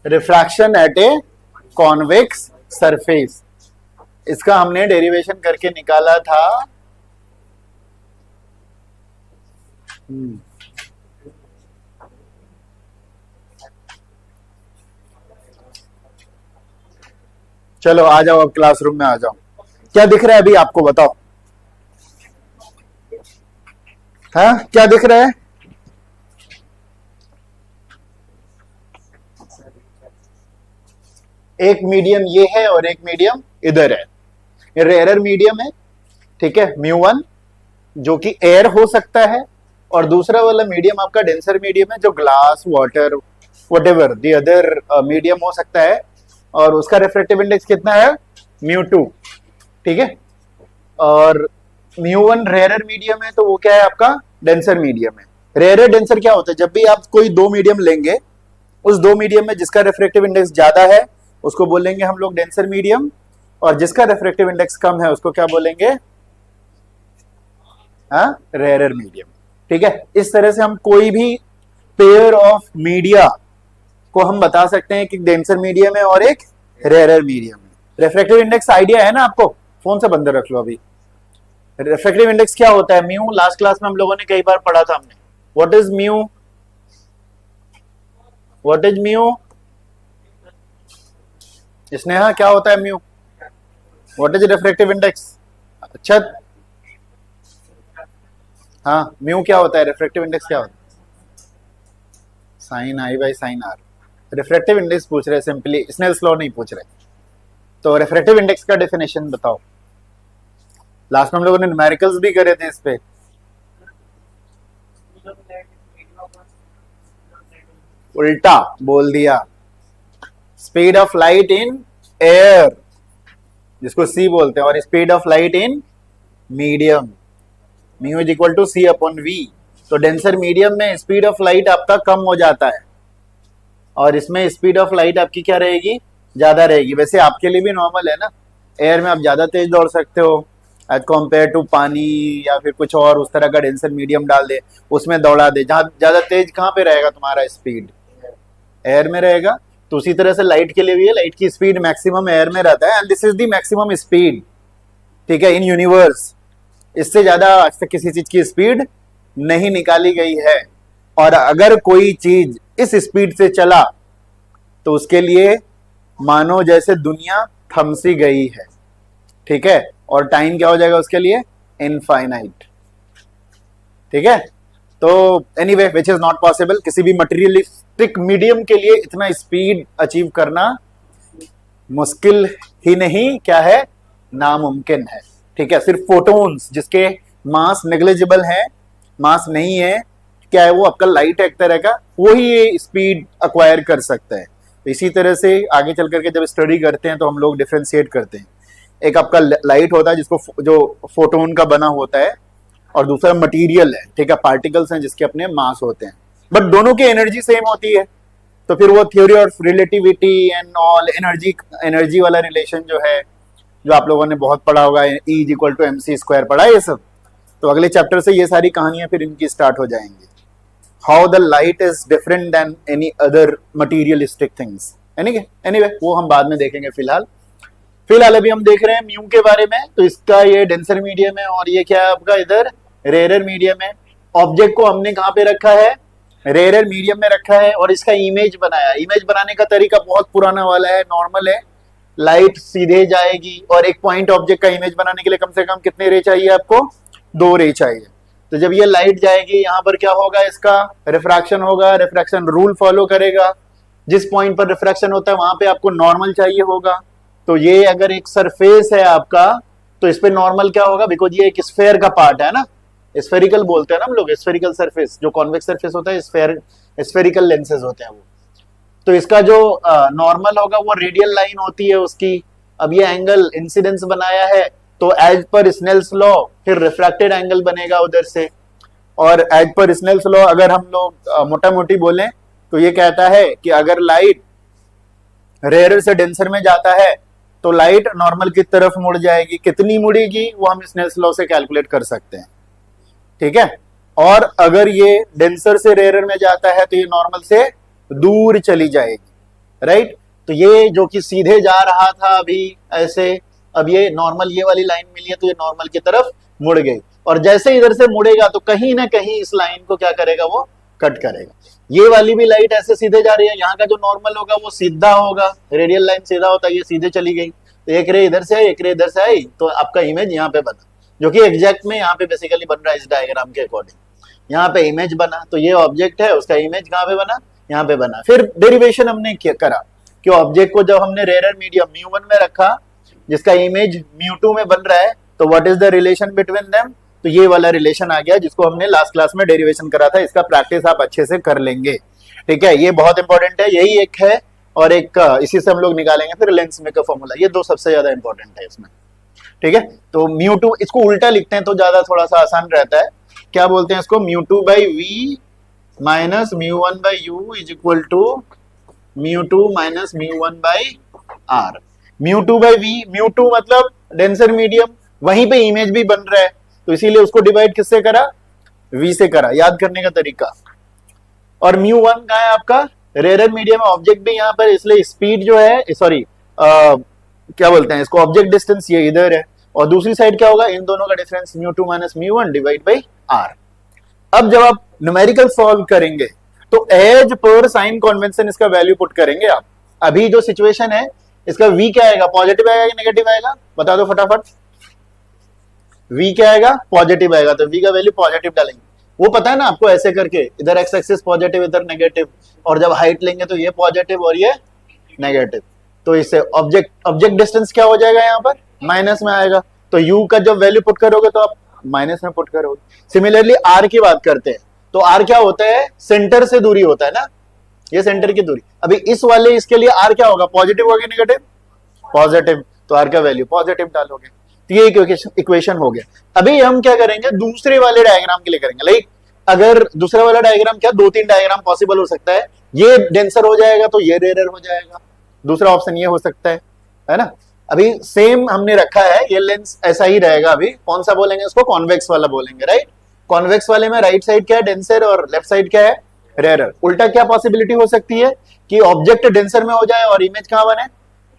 Refraction at a convex surface, इसका हमने derivation करके निकाला था। चलो आ जाओ, अब क्लासरूम में आ जाओ। क्या दिख रहा है अभी आपको, बताओ। हाँ, क्या दिख रहा है? एक मीडियम ये है और एक मीडियम इधर है, ये रेयर मीडियम है, ठीक है, μ1, जो कि एयर हो सकता है, और दूसरा वाला मीडियम आपका डेंसर मीडियम है, जो glass, water, whatever the other medium हो सकता है, और उसका रिफ्रैक्टिव इंडेक्स कितना है, μ2, ठीक है। और μ1 रेयर मीडियम है, तो वो क्या है आपका, डेंसर मीडियम है। रेयर डेंसर क्या होता है, जब भी आप कोई दो मीडियम लेंगे, उस दो मीडियम में जिसका रिफ्रैक्टिव इंडेक्स ज्यादा है उसको बोलेंगे हम लोग डेंसर मीडियम, और जिसका रिफ्रैक्टिव इंडेक्स कम है उसको क्या बोलेंगे, रेयर मीडियम, ठीक है। इस तरह से हम कोई भी पेयर ऑफ मीडिया को हम बता सकते हैं कि डेंसर मीडियम है और एक रेयर मीडियम है। रिफ्रैक्टिव इंडेक्स आइडिया है ना आपको, फोन से बंद रख लो अभी। रिफ्रैक्टिव इंडेक्स क्या होता है, म्यू, लास्ट क्लास में हम लोगों ने कई बार पढ़ा था हमने। What is mu, what is mu, Sneha क्या होता है mu, what is refractive index? अच्छा, हाँ, म्यू क्या होता है, रिफ्रैक्टिव इंडेक्स क्या होता है? Sine I by sine R. Refractive index पूछ रहे, सिंपली स्नेल्स लॉ नहीं पूछ रहे। तो रिफ्रैक्टिव इंडेक्स का डेफिनेशन बताओ। लास्ट में हम लोगों ने न्यूमेरिकल्स भी करे थे इस पे। उल्टा बोल दिया, speed of light in air, जिसको सी बोलते हैं, और speed of light in medium, mu is equal to C upon V. तो डेंसर मीडियम में स्पीड ऑफ लाइट आपका कम हो जाता है, और इसमें स्पीड ऑफ लाइट आपकी क्या रहेगी, ज्यादा रहेगी। वैसे आपके लिए भी नॉर्मल है ना, एयर में आप ज्यादा तेज दौड़ सकते हो एज कम्पेयर टू पानी, या फिर कुछ और उस तरह का डेंसर मीडियम डाल दे, उसमें दौड़ा दे, जहां ज्यादा तेज कहां पे रहेगा तुम्हारा स्पीड, एयर में रहेगा। तो उसी तरह से लाइट के लिए भी है, लाइट की स्पीड मैक्सिमम एयर में रहता है, and this is the maximum speed, ठीक है, इन यूनिवर्स। इससे ज्यादा आज तक किसी चीज की स्पीड नहीं निकाली गई है, और अगर कोई चीज इस स्पीड से चला तो उसके लिए मानो जैसे दुनिया थमसी गई है, ठीक है, और टाइम क्या हो जाएगा उसके लिए, इनफाइनाइट, ठीक है। तो anyway which is not possible, किसी भी मटेरियलिस्टिक मीडियम के लिए इतना स्पीड अचीव करना मुश्किल ही नहीं, क्या है, नामुमकिन है, ठीक है। सिर्फ फोटोन्स जिसके मास नेग्लिजिबल है, मास नहीं है, क्या है वो आपका लाइट एक तरह का, वही ये स्पीड अक्वायर कर सकता है। इसी तरह से आगे चल करके जब स्टडी करते हैं तो हम लोग डिफ्रेंशिएट करते हैं, एक आपका लाइट होता है जिसको जो फोटोन का बना होता है, और दूसरा मटेरियल है, ठीक है, पार्टिकल्स हैं जिसके अपने मास होते हैं, बट दोनों की एनर्जी सेम होती है। तो फिर वो theory of relativity and all, energy वाला रिलेशन जो है, जो आप लोगों ने बहुत पढ़ा होगा, E is equal to mc² पढ़ा है ये सब। तो अगले चैप्टर से ये सारी कहानियां फिर इनकी स्टार्ट हो जाएंगी। How the light is different than any other materialistic things, anyway वो हम बाद में देखेंगे। फिलहाल अभी हम देख रहे हैं म्यू के बारे में। तो इसका ये डेंसर मीडियम है, और ये क्या है आपका इधर रेयर मीडियम है। ऑब्जेक्ट को हमने कहाँ पे रखा है, रेयर मीडियम में रखा है, और इसका इमेज बनाया। इमेज बनाने का तरीका बहुत पुराना वाला है, नॉर्मल है, लाइट सीधे जाएगी, और एक पॉइंट ऑब्जेक्ट का इमेज बनाने के लिए कम से कम कितने रे चाहिए आपको, 2 रे चाहिए। तो जब ये लाइट जाएगी यहाँ पर क्या होगा, इसका रिफ्रैक्शन होगा, रिफ्रैक्शन रूल फॉलो करेगा। जिस पॉइंट पर रिफ्रैक्शन होता है वहां पे आपको नॉर्मल चाहिए होगा। तो ये अगर एक सरफेस है आपका, तो इस पे नॉर्मल क्या होगा, बिकॉज ये एक स्फेयर का पार्ट है ना, स्फेरिकल बोलते हैं ना हम लोग, स्फेरिकल सरफेस, जो कॉन्वेक्स सरफेस होता है, स्फेरिकल लेंसेज होते हैं वो। तो इसका जो नॉर्मल होगा वो रेडियल लाइन होती है उसकी। अब ये एंगल इंसिडेंस बनाया है, तो एज पर स्नेल्स लॉ फिर रिफ्रैक्टेड एंगल बनेगा उधर से। और एज पर स्नेल्स लॉ अगर हम लोग मोटा मोटी बोलें तो ये कहता है कि अगर लाइट रेयर से डेंसर में जाता है तो लाइट नॉर्मल की तरफ मुड़ जाएगी। कितनी मुड़ेगी वो हम स्नेल्स लॉ से कैलकुलेट कर सकते हैं, ठीक है। और अगर ये डेंसर से रेयर में जाता है तो ये नॉर्मल से दूर चली जाएगी, राइट। तो ये जो कि सीधे जा रहा था अभी ऐसे, अब ये नॉर्मल ये वाली लाइन मिली है तो ये नॉर्मल की तरफ मुड़ गई, और जैसे इधर से मुड़ेगा तो कहीं ना कहीं इस लाइन को क्या करेगा, वो कट करेगा। ये वाली भी लाइट ऐसे सीधे जा रही है, यहाँ का जो नॉर्मल होगा वो सीधा होगा, रेडियल लाइन सीधा होता है, ये सीधे चली गई, तो एक रे इधर से आई एक रे इधर से आई, तो आपका इमेज यहाँ पे बना, जो कि एग्जैक्ट में यहाँ पे बेसिकली बन रहा है इस डायग्राम के अकॉर्डिंग। यहाँ पे इमेज बना, तो ये ऑब्जेक्ट है, उसका इमेज कहाँ पे बना, यहाँ पे बना। फिर डेरिवेशन हमने करा कि ऑब्जेक्ट को जब हमने रेयर मीडियम म्यू 1 में रखा, जिसका इमेज म्यू 2 में बन रहा है, तो what is the relation between them, तो ये वाला रिलेशन आ गया जिसको हमने लास्ट क्लास में डेरिवेशन करा था। इसका प्रैक्टिस आप अच्छे से कर लेंगे, ठीक है, ये बहुत इंपॉर्टेंट है। यही एक है और एक इसी से हम लोग निकालेंगे फिर लेंस में का फॉर्मूला, ये दो सबसे ज्यादा इंपॉर्टेंट है इसमें, ठीक है। तो म्यू 2 इसको उल्टा लिखते हैं तो ज्यादा थोड़ा सा आसान रहता है। क्या बोलते हैं इसको, mu 2 by V minus mu 1 by U is equal to mu 2 minus mu 1 by R. Mu 2 by V, mu 2 मतलब डेंसर मीडियम, वहीं पे इमेज भी बन रहा है, तो इसीलिए उसको डिवाइड किससे करा, वी से करा, याद करने का तरीका। और म्यू 1 का है आपका रेयर मीडियम, ऑब्जेक्ट भी यहाँ पर, इसलिए स्पीड जो है, सॉरी क्या बोलते हैं इसको, ऑब्जेक्ट डिस्टेंस ये इधर है, और दूसरी साइड क्या होगा, इन दोनों का difference mu 2 minus mu 1 divide by R. अब जब आप न्यूमेरिकल सॉल्व करेंगे तो एज पर साइन कन्वेंशन इसका वैल्यू पुट करेंगे आप। अभी जो सिचुएशन है इसका v क्या आएगा, पॉजिटिव आएगा कि नेगेटिव आएगा, बता दो फटाफट। v क्या आएगा, पॉजिटिव आएगा, तो v का वैल्यू पॉजिटिव डालेंगे। वो पता है ना आपको, ऐसे करके इधर एक्स एक्सिस पॉजिटिव इधर नेगेटिव, और जब हाइट लेंगे तो ये पॉजिटिव और ये नेगेटिव, तो इससे ऑब्जेक्ट डिस्टेंस क्या हो जाएगा, यहाँ पर माइनस में आएगा, तो u का जब वैल्यू पुट करोगे तो आप माइनस में पुट करोगे। सिमिलरली r की बात करते हैं तो r क्या होता है, सेंटर से दूरी होता है ना, ये सेंटर की दूरी। अभी इस वाले इसके लिए r क्या होगा, पॉजिटिव होगा नेगेटिव, पॉजिटिव, तो r का वैल्यू पॉजिटिव डालोगे, तो ये इक्वेशन हो गया। अभी हम क्या करेंगे, दूसरे वाले डायग्राम के लिए करेंगे। लाइक अगर दूसरा वाला डायग्राम क्या, दो तीन डायग्राम पॉसिबल हो सकता है, ये डेंसर हो जाएगा तो ये रेयर हो जाएगा, दूसरा ऑप्शन ये हो सकता है ना। अभी सेम हमने रखा है, ये लेंस ऐसा ही रहेगा। अभी कौन सा बोलेंगे इसको, कॉन्वेक्स वाला बोलेंगे, राइट। कॉन्वेक्स वाले में राइट साइड क्या है, डेंसर, और लेफ्ट साइड क्या है, रेयर। उल्टा क्या पॉसिबिलिटी हो सकती है कि ऑब्जेक्ट डेंसर में हो जाए और इमेज कहां बने,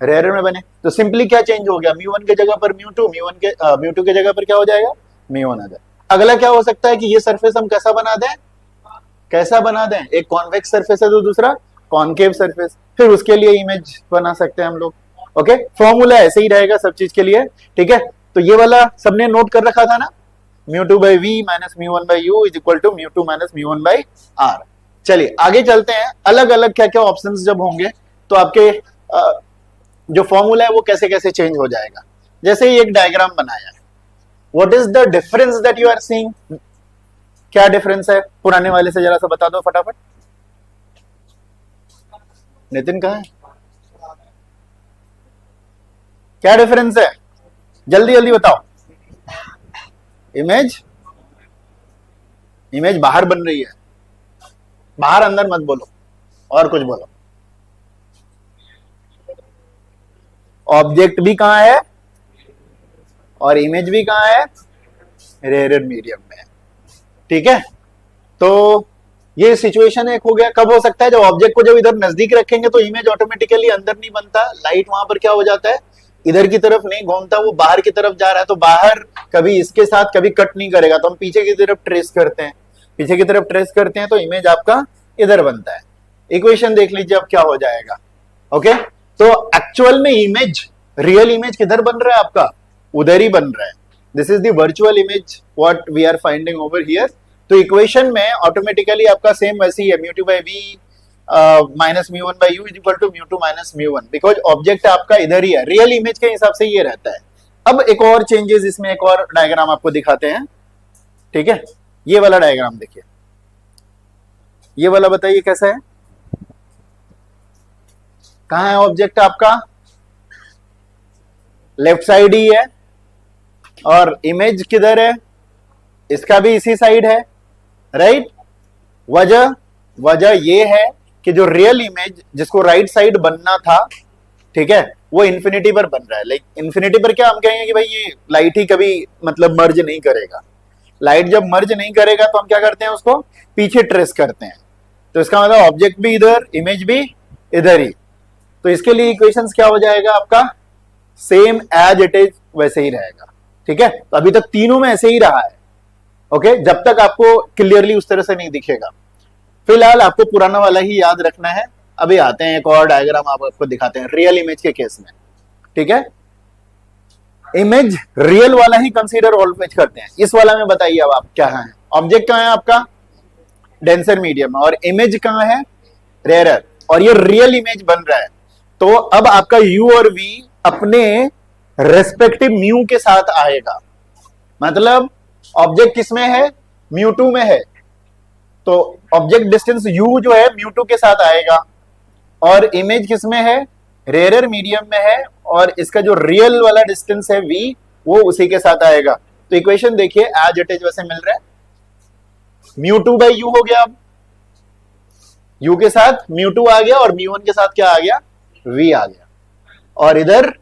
रेयर में बने। तो सिंपली क्या चेंज हो गया, म्यू 1 के जगह पर म्यू 2, म्यू 2 के जगह पर क्या हो जाएगा, म्यू 1 आ जाए। अगला क्या हो सकता है कि ये सरफेस हम कैसा बना दें, कैसा बना दें, एक कॉन्वेक्स सरफेस है तो दूसरा कॉनकेव सरफेस, फिर उसके लिए इमेज बना सकते हैं हम लोग। ओके, फॉर्मूला ऐसे ही रहेगा सब चीज के लिए, ठीक है। तो ये वाला सबने नोट कर रखा था ना, mu 2 by V minus mu 1 by U is equal to mu 2 minus mu 1 by R. चलिए आगे चलते हैं, अलग अलग क्या क्या ऑप्शंस जब होंगे तो आपके जो फॉर्मूला है वो कैसे कैसे चेंज हो जाएगा। जैसे ही एक डायग्राम बनाया, what is the difference that you are seeing, क्या डिफरेंस है पुराने वाले से, जरा सा बता दो फटाफट। नितिन कहाँ है, क्या डिफरेंस है, जल्दी जल्दी बताओ। इमेज बाहर बन रही है, बाहर अंदर मत बोलो, और कुछ बोलो। ऑब्जेक्ट भी कहां है और इमेज भी कहां है, रेयर मीडियम में, ठीक है। तो ये सिचुएशन एक हो गया। कब हो सकता है, जब ऑब्जेक्ट को जब इधर नजदीक रखेंगे तो इमेज ऑटोमेटिकली अंदर नहीं बनता, लाइट वहां पर क्या हो जाता है, इधर की तरफ नहीं घूमता, वो बाहर की तरफ जा रहा है, तो बाहर कभी इसके साथ कभी कट नहीं करेगा, तो हम पीछे की तरफ ट्रेस करते हैं, पीछे की तरफ ट्रेस करते हैं तो इमेज आपका इधर बनता है। इक्वेशन देख लीजिए अब क्या हो जाएगा। ओके, तो एक्चुअल में इमेज, रियल इमेज किधर बन रहा है आपका, उधर ही बन रहा है। This is the virtual image what we are finding over here. तो इक्वेशन में ऑटोमेटिकली आपका सेम वैसे ही है, mu 2 by V minus mu 1 by U is equal to mu 2 minus mu 1, because object आपका इधर ही है, रियल इमेज के हिसाब से ये रहता है। अब एक और चेंजेस, इसमें एक और डायग्राम आपको दिखाते हैं, ठीक है। ये वाला डायग्राम देखिए, ये वाला बताइए कैसा है, कहां है ऑब्जेक्ट आपका, लेफ्ट साइड ही है, और इमेज किधर है, इसका भी इसी साइड है, राइट। वजह ये है कि जो रियल इमेज जिसको राइट साइड बनना था, ठीक है, वो इन्फिनिटी पर बन रहा है। लाइक इन्फिनिटी पर क्या हम कहेंगे कि भाई ये लाइट ही कभी मतलब मर्ज नहीं करेगा, लाइट जब मर्ज नहीं करेगा तो हम क्या करते हैं, उसको पीछे ट्रेस करते हैं। तो इसका मतलब ऑब्जेक्ट भी इधर, इमेज भी इधर ही, तो इसके लिए इक्वेशंस क्या हो जाएगा आपका, सेम एज इट इज वैसे ही रहेगा। ठीक है, तो अभी तक तीनों में ऐसे ही रहा है। ओके, जब तक आपको क्लियरली उस तरह से नहीं दिखेगा। फिलहाल आपको पुराना वाला ही याद रखना है। अभी आते हैं एक और डायग्राम आपको दिखाते हैं रियल इमेज के केस में। ठीक है, इमेज रियल वाला ही कंसीडर ऑलवेज करते हैं। इस वाला में बताइए अब आप क्या है, ऑब्जेक्ट कहां है आपका, डेंसर मीडियम, और इमेज कहां है, रेयरर, और ये रियल इमेज बन रहा है। तो अब आपका u और v अपने रेस्पेक्टिव म्यू के साथ आएगा। मतलब ऑब्जेक्ट किसमें है, म्यू2 में है, तो ऑब्जेक्ट डिस्टेंस u जो है म्यू2 के साथ आएगा, और इमेज किसमें है, रेयरर मीडियम में है, और इसका जो रियल वाला डिस्टेंस है v वो उसी के साथ आएगा। तो इक्वेशन देखिए एज इट इज वैसे मिल रहा है, म्यू2 बाई u हो गया, अब u के साथ म्यू2 आ गया, और म्यू1 के साथ क्या आ गया, v आ गया, और इधर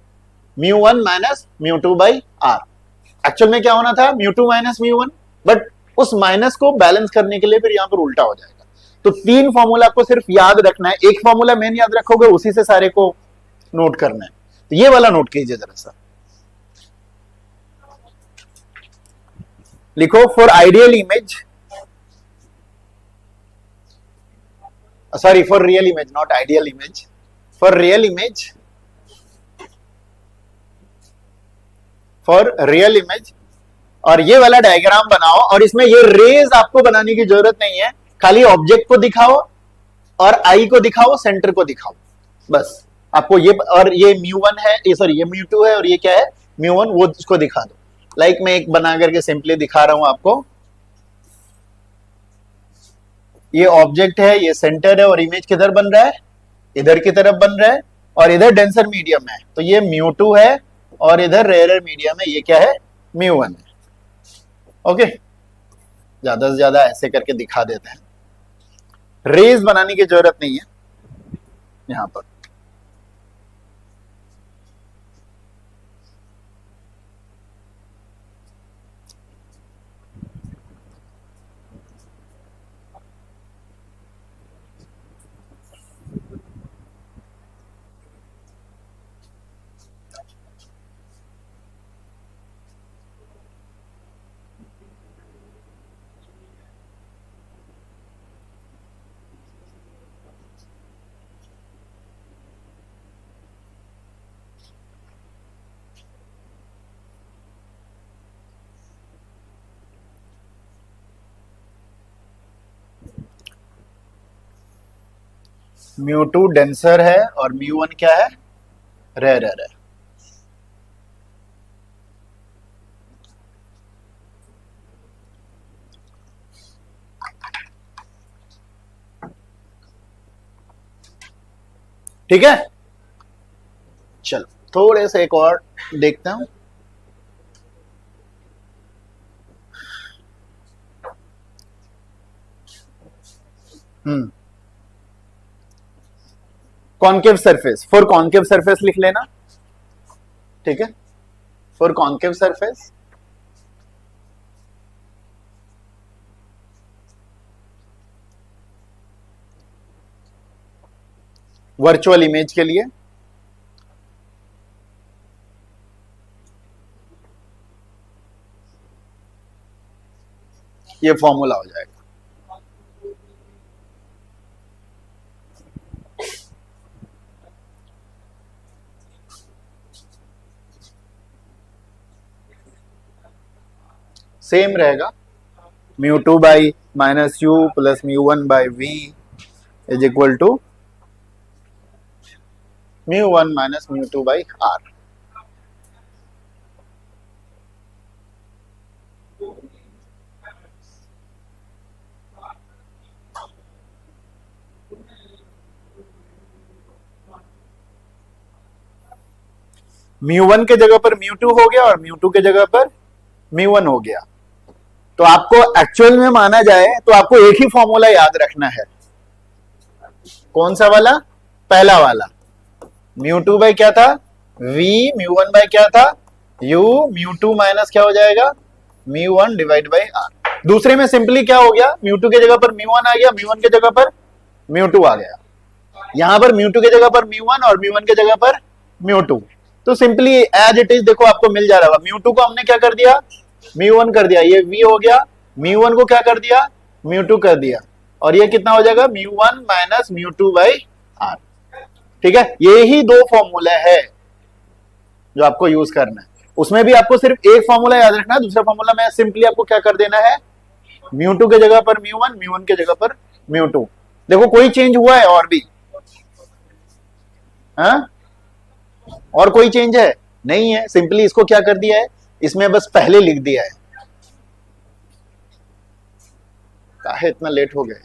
म्यू1 minus mu two by are. Actual में क्या होना था, म्यू2 माइनस म्यू1, बट उस माइनस को बैलेंस करने के लिए फिर यहां पर उल्टा हो जाएगा। तो तीन फॉर्मूला आपको सिर्फ याद रखना है, एक फॉर्मूला मेन याद रखोगे उसी से सारे को नोट करना है। तो ये वाला नोट कीजिए जरा सा, लिखो for ideal image, sorry for real image, not ideal image, for real image, for real image, और ये वाला डायग्राम बनाओ, और इसमें ये रेज आपको बनाने की जरूरत नहीं है, खाली ऑब्जेक्ट को दिखाओ और आई को दिखाओ, सेंटर को दिखाओ, बस आपको ये, और ये म्यू1 है, ये सॉरी ये म्यू2 है, और ये क्या है म्यू1, वो इसको दिखा दो। लाइक मैं एक बना करके सिंपली दिखा रहा हूं आपको, ये ऑब्जेक्ट है, ये सेंटर है, और इमेज किधर बन रहा है, इधर की तरफ बन रहा है, और इधर डेंसर मीडियम है, तो ये म्यू2 है, और इधर रेयरर मीडियम है, ये क्या है म्यू1 है। ओके, ज्यादा से ज्यादा ऐसे करके दिखा देते हैं, रेज बनाने की जरूरत नहीं है यहां पर। म्यू2 डेंसर है, और म्यू1 क्या है, रेयरर है। ठीक है, चलो थोड़े से एक और देखता हूं। Concave surface, for concave surface लिख लेना। ठीक है, for concave surface, virtual image के लिए ये फॉर्मूला हो जाएगा। सेम रहेगा, mu two by minus U plus mu one by V is equal to mu one minus mu two by R. Mu one के जगह पर म्यू2 हो गया, और म्यू2 के जगह पर म्यू1 हो गया। तो आपको एक्चुअल में माना जाए तो आपको एक ही फॉर्मूला याद रखना है। कौन सा वाला, पहला वाला, म्यू2 बाई क्या था, v, म्यू1 बाई क्या था, u, म्यू2 माइनस क्या हो जाएगा, म्यू1 डिवाइड बाई आर। दूसरे में सिंपली क्या हो गया, म्यू2 के जगह पर म्यू1 आ गया, म्यू1 के जगह पर म्यू2 आ गया। यहां पर म्यू टू की जगह पर म्यू वन और म्यू वन की जगह पर म्यू टू। तो सिंपली एज इट इज देखो आपको मिल जा रहा होगा। म्यू टू को हमने क्या कर दिया, म्यू वन कर दिया, ये वी हो गया। म्यू वन को क्या कर दिया, म्यू टू कर दिया, और ये कितना हो जाएगा, mu one minus mu two by R. ठीक है, ये ही दो फॉर्मूला है जो आपको यूज करना है। उसमें भी आपको सिर्फ एक फॉर्मूला याद रखना है, दूसरा फॉर्मूला में सिंपली आपको क्या कर देना है, म्यू टू के जगह पर म्यू वन के जगह पर म्यू टू। देखो कोई चेंज हुआ है और भी, हाँ? और कोई चेंज है नहीं है, सिंपली इसको क्या कर दिया है, इसमें बस पहले लिख दिया है। काहे इतना लेट हो गए?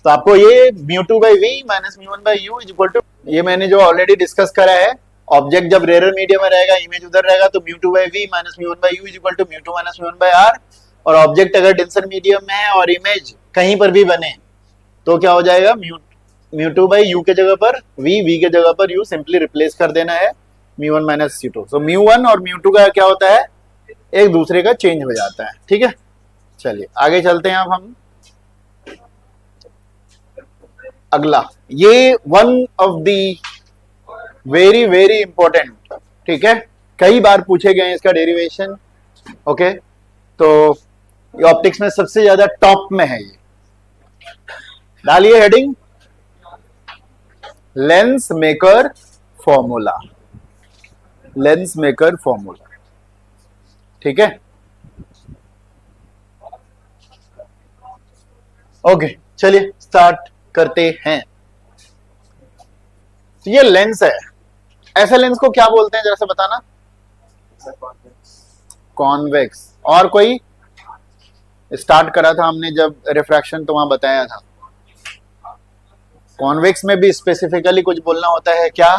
तो आपको ये mu two by V minus mu one by U is equal to, ये मैंने जो ऑलरेडी डिस्कस करा है, ऑब्जेक्ट जब रेयर मीडियम में रहेगा, इमेज उधर रहेगा, तो mu two by V minus mu one by U is equal to mu two minus mu one by R. और ऑब्जेक्ट अगर डेंसर मीडियम में है और इमेज कहीं पर भी बने तो क्या हो जाएगा, म्यू टू बाई यू के जगह पर वी के जगह पर यू, सिंपली रिप्लेस कर देना है mu one minus mu to. So mu one और म्यू टू का क्या होता है, एक दूसरे का चेंज हो जाता है। ठीक है, चलिए आगे चलते हैं। अब हम अगला, ये one of the very very important, ठीक है, कई बार पूछे गए हैं इसका डेरिवेशन। ओके, तो ये ऑप्टिक्स में सबसे ज्यादा टॉप में है। ये डालिए heading, lens maker formula, lens maker formula. ठीक है, ओके चलिए स्टार्ट करते हैं। तो ये लेंस है, ऐसे लेंस को क्या बोलते हैं जरा से बताना? कॉन्वेक्स। और कोई स्टार्ट करा था हमने जब रिफ्रैक्शन, तो वहां बताया था कॉन्वेक्स में भी स्पेसिफिकली कुछ बोलना होता है क्या?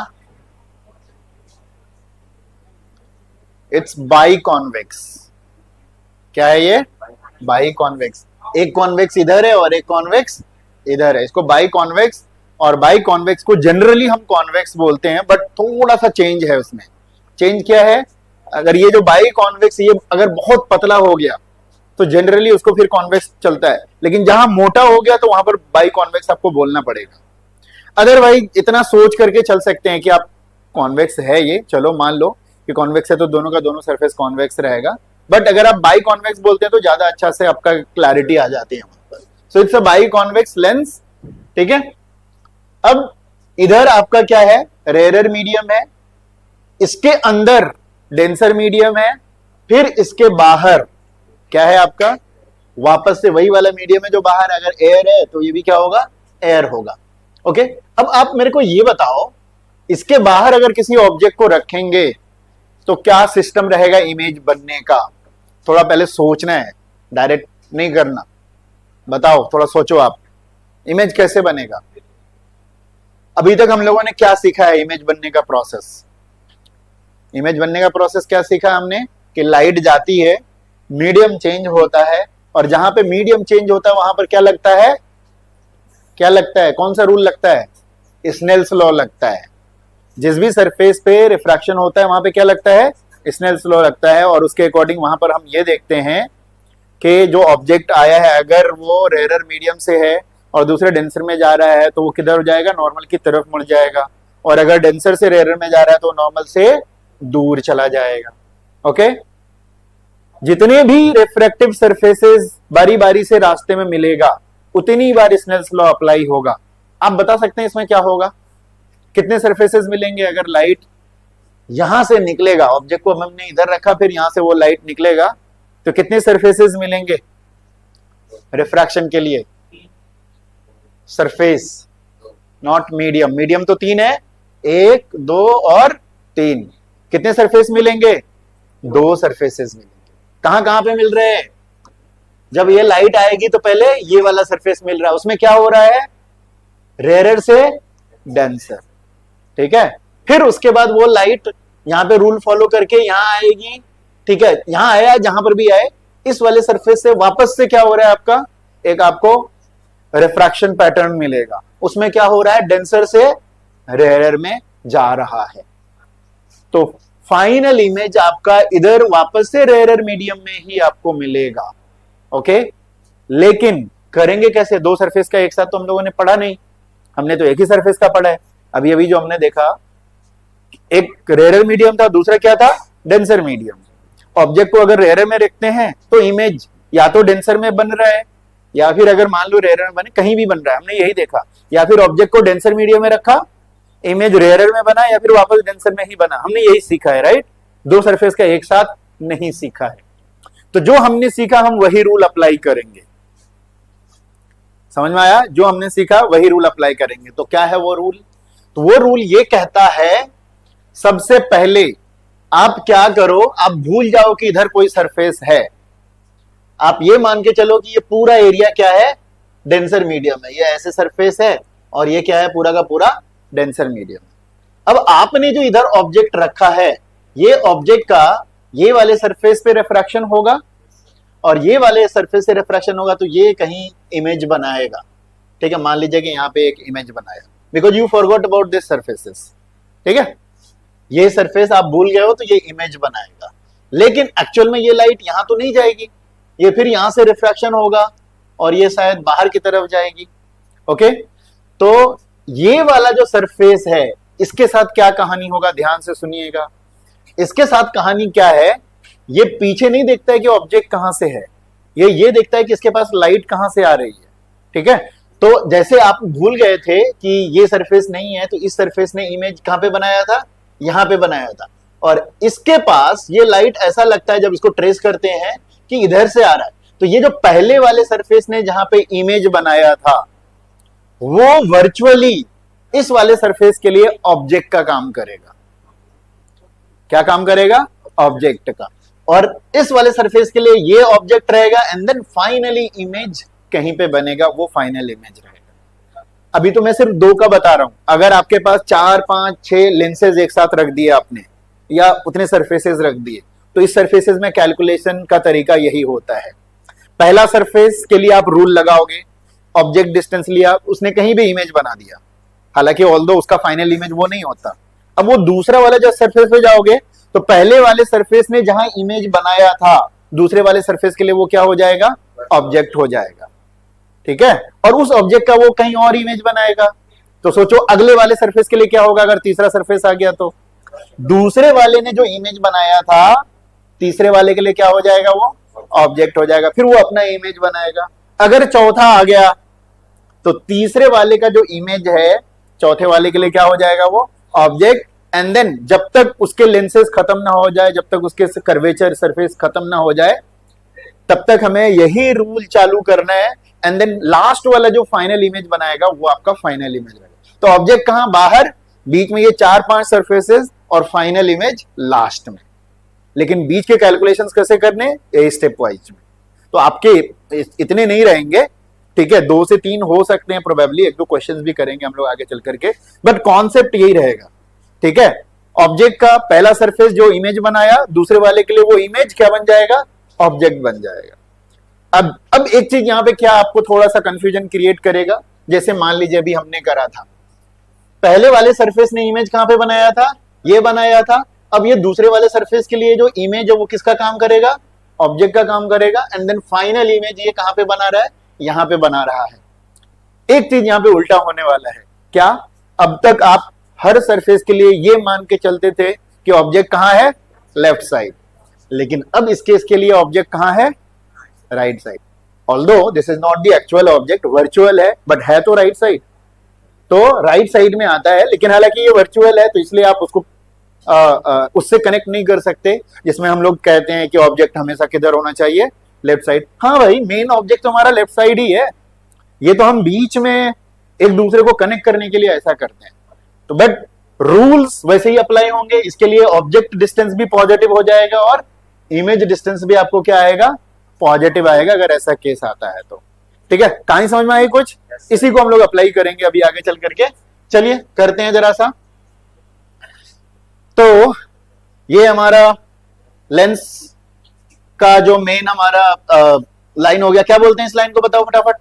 It's by convex. क्या है ये? By convex. एक कॉन्वेक्स इधर है और एक कॉन्वेक्स इधर है, इसको बाई कॉन्वेक्स। और बाई कॉन्वेक्स को जनरली हम कॉन्वेक्स बोलते हैं, बट थोड़ा सा चेंज है उसमें। चेंज क्या है, अगर ये जो बाई कॉन्वेक्स ये अगर बहुत पतला हो गया तो जनरली उसको फिर कॉन्वेक्स चलता है, लेकिन जहां मोटा हो गया तो वहां पर बाई कॉन्वेक्स आपको बोलना पड़ेगा। अदरवाइज इतना सोच करके चल सकते हैं कि आप कॉन्वेक्स है ये, चलो मान लो कि कॉन्वेक्स है तो दोनों का दोनों सरफेस कॉन्वेक्स रहेगा। बट अगर आप बाई कॉन्वेक्स बोलते हैं तो ज्यादा अच्छा से आपका क्लैरिटी आ जाती है वहां पर। So it's a by convex lens. ठीक है, अब इधर आपका क्या है, रेयर मीडियम है, इसके अंदर डेंसर मीडियम है, फिर इसके बाहर क्या है आपका, वापस से वही वाला मीडियम है जो बाहर, अगर एयर है तो ये भी क्या होगा, एयर होगा। ओके, अब आप मेरे को ये बताओ, इसके बाहर अगर किसी ऑब्जेक्ट को रखेंगे तो क्या सिस्टम रहेगा इमेज बनने का? थोड़ा पहले सोचना है, डायरेक्ट नहीं करना। बताओ, थोड़ा सोचो आप, इमेज कैसे बनेगा? अभी तक हम लोगों ने क्या सीखा है इमेज बनने का प्रोसेस? इमेज बनने का प्रोसेस क्या सीखा हमने, कि लाइट जाती है, मीडियम चेंज होता है, और जहां पे मीडियम चेंज होता है वहां पर क्या लगता है, क्या लगता है, कौन सा रूल लगता है? स्नेल्स लॉ लगता है। जिस भी सरफेस पे रिफ्रैक्शन होता है वहां पे क्या लगता है, स्नेल्स लॉ लगता है। और उसके अकॉर्डिंग वहां पर हम ये देखते हैं कि जो ऑब्जेक्ट आया है अगर वो रेयर मीडियम से है और दूसरे डेंसर में जा रहा है तो वो किधर हो जाएगा, नॉर्मल की तरफ मुड़ जाएगा। और अगर डेंसर से रेयर में जा रहा है तो नॉर्मल से दूर चला जाएगा। ओके, जितने भी रिफ्रैक्टिव सरफेसेस बारी बारी से रास्ते में मिलेगा उतनी बार स्नेल्स लॉ अप्लाई होगा। आप बता सकते हैं इसमें क्या होगा, कितने सरफेसेस मिलेंगे? अगर लाइट यहां से निकलेगा, ऑब्जेक्ट को हमने इधर रखा, फिर यहां से वो लाइट निकलेगा, तो कितने सरफेसेस मिलेंगे रिफ्रैक्शन के लिए? Surface, not medium. मीडियम तो 3 है, 1, 2 और 3। कितने सरफेस मिलेंगे? 2 सरफेसेस मिलेंगे। कहां कहां पे मिल रहे हैं? जब ये लाइट आएगी तो पहले ये वाला सरफेस मिल रहा है, उसमें क्या हो रहा है, रेयर से डेंसर। ठीक है, फिर उसके बाद वो लाइट यहां पे रूल फॉलो करके यहां आएगी। ठीक है, यहां आया, जहां पर भी आए, इस वाले सरफेस से वापस से क्या हो रहा है आपका, एक आपको रिफ्रैक्शन पैटर्न मिलेगा। उसमें क्या हो रहा है, डेंसर से रेयर में जा रहा है। तो फाइनल इमेज आपका इधर वापस से रेयर मीडियम में ही आपको मिलेगा। ओके, लेकिन करेंगे कैसे? दो सरफेस का एक साथ तो हम लोगों ने पढ़ा नहीं, हमने तो एक ही सरफेस का पढ़ा है। अभी अभी जो हमने देखा, एक रेयर मीडियम था, दूसरा क्या था? Denser medium. ऑब्जेक्ट को अगर रेयर में रखते हैं तो इमेज या तो डेंसर में बन रहा है, या फिर अगर मान लो रेयर में बने, कहीं भी बन रहा है, हमने यही देखा। या फिर ऑब्जेक्ट को डेंसर मीडियम में रखा, इमेज रेयर में बना, या फिर वापस डेंसर में ही बना। हमने यही सीखा है, राइट? दो सरफेस का एक साथ नहीं सीखा है। तो जो हमने सीखा हम वही रूल अप्लाई करेंगे। समझ में आया? जो हमने सीखा वही रूल अप्लाई करेंगे। तो क्या है वो रूल? तो वो रूल ये कहता है, सबसे पहले आप क्या करो, आप भूल जाओ कि इधर कोई सरफेस है। आप ये मान के चलो कि ये पूरा एरिया क्या है? डेंसर मीडियम है। ये ऐसे सरफेस है और ये क्या है? पूरा का पूरा डेंसर मीडियम। अब आपने जो इधर ऑब्जेक्ट रखा है, ये ऑब्जेक्ट का ये वाले सरफेस पे रिफ्रैक्शन होगा और ये वाले सरफेस से रिफ्रैक्शन होगा, तो ये कहीं इमेज बनाएगा। ठीक है, मान लीजिए कि यहाँ पे एक इमेज बनाया, because you forgot about this surfaces. ठीक है, ये सरफेस आप भूल गए हो तो ये इमेज बनाएगा। लेकिन एक्चुअल में ये लाइट यहां तो नहीं जाएगी, ये फिर यहां से रिफ्रैक्शन होगा और ये शायद बाहर की तरफ जाएगी। ओके, तो ये वाला जो सरफेस है, इसके साथ क्या कहानी होगा? ध्यान से सुनिएगा। इसके साथ कहानी क्या है? ये पीछे नहीं देखता है कि ऑब्जेक्ट कहां से है, ये देखता है कि इसके पास लाइट कहां से आ रही है। ठीक है, तो जैसे आप भूल गए थे कि ये सरफेस नहीं है, तो इस सरफेस ने इमेज कहां पे बनाया था? यहां पे बनाया था। और इसके पास ये लाइट ऐसा लगता है जब इसको ट्रेस करते हैं कि इधर से आ रहा है। तो ये जो पहले वाले सरफेस ने जहां पे इमेज बनाया था, वो वर्चुअली इस वाले सरफेस के लिए ऑब्जेक्ट का काम करेगा। क्या काम करेगा? ऑब्जेक्ट का। और इस वाले सरफेस के लिए ये ऑब्जेक्ट रहेगा एंड देन फाइनली इमेज कहीं पे बनेगा, वो फाइनल इमेज रहेगा। अभी तो मैं सिर्फ दो का बता रहा हूं। अगर आपके पास 4, 5, 6 लेंसेज एक साथ रख दिए आपने, या उतने सरफेसेस रख दिए, तो इस सरफेसेस में कैलकुलेशन का तरीका यही होता है। पहला सरफेस के लिए आप रूल लगाओगे, ऑब्जेक्ट डिस्टेंस लिया, उसने कहीं भी इमेज बना दिया, हालांकि ऑल्दो उसका फाइनल इमेज वो नहीं होता। अब वो दूसरा वाला जब सरफेस पे जाओगे, तो पहले वाले सरफेस ने जहां इमेज बनाया था, दूसरे वाले सरफेस के लिए वो क्या हो जाएगा? ऑब्जेक्ट हो जाएगा। ठीक है, और उस ऑब्जेक्ट का वो कहीं और इमेज बनाएगा। तो सोचो अगले वाले सरफेस के लिए क्या होगा अगर तीसरा सरफेस आ गया? तो दूसरे वाले ने जो इमेज बनाया था, तीसरे वाले के लिए क्या हो जाएगा? वो ऑब्जेक्ट हो जाएगा, फिर वो अपना इमेज बनाएगा। अगर चौथा आ गया, तो तीसरे वाले का जो इमेज है, चौथे वाले के लिए क्या हो जाएगा? वो ऑब्जेक्ट। एंड देन जब तक उसके लेंसेज खत्म ना हो जाए, जब तक उसके कर्वेचर सरफेस खत्म ना हो जाए, तब तक हमें यही रूल चालू करना है। एंड देन लास्ट वाला जो फाइनल इमेज बनाएगा, वो आपका फाइनल इमेज रहेगा। तो ऑब्जेक्ट कहां? बाहर, बीच में ये 4-5 सरफेसेस और फाइनल इमेज लास्ट में। लेकिन बीच के कैलकुलेशंस कैसे करने? ए स्टेप वाइज में। तो आपके इतने नहीं रहेंगे, ठीक है, 2 से 3 हो सकते हैं प्रोबेबली, 1-2 क्वेश्चंस भी करेंगे हम लोग आगे चल करके, बट कॉन्सेप्ट यही रहेगा। ठीक है, ऑब्जेक्ट का पहला सरफेस जो इमेज बनाया, दूसरे वाले के लिए वो इमेज क्या बन जाएगा? ऑब्जेक्ट बन जाएगा। अब एक चीज यहां पे क्या आपको थोड़ा सा कंफ्यूजन क्रिएट करेगा, जैसे मान लीजिए अभी हमने करा था, पहले वाले सरफेस ने इमेज कहां पे बनाया था? ये बनाया था। अब ये दूसरे वाले सरफेस के लिए जो इमेज है वो किसका काम करेगा? ऑब्जेक्ट का काम करेगा। एंड देन फाइनल इमेज ये कहां पे बना रहा है? यहां पे बना रहा है। एक चीज यहां पे उल्टा होने वाला है। क्या? अब तक आप हर सरफेस के लिए ये मान के चलते थे कि ऑब्जेक्ट कहां है? Left side. लेकिन अब इस केस के लिए ऑब्जेक्ट कहां है? Right side. Although this is not the actual object, virtual है, बट है तो राइट साइड। तो राइट साइड में आता है, लेकिन हालांकि ये वर्चुअल है, तो इसलिए आप उसको उससे कनेक्ट नहीं कर सकते, जिसमें हम लोग कहते हैं कि ऑब्जेक्ट हमेशा किधर होना चाहिए? Left side. हाँ भाई, मेन ऑब्जेक्ट तो हमारा लेफ्ट साइड ही है, ये तो हम बीच में एक दूसरे को कनेक्ट करने के लिए ऐसा करते हैं। तो बट रूल्स वैसे ही अप्लाई होंगे। इसके लिए ऑब्जेक्ट डिस्टेंस भी पॉजिटिव हो जाएगा और इमेज डिस्टेंस भी आपको क्या आएगा? पॉजिटिव आएगा, अगर ऐसा केस आता है तो। ठीक है, कहानी समझ में आई कुछ? इसी को हम लोग अप्लाई करेंगे अभी आगे चल करके। चलिए करते हैं जरा सा। तो ये हमारा लेंस का जो मेन हमारा लाइन हो गया। क्या बोलते हैं इस लाइन को? बताओ फटाफट।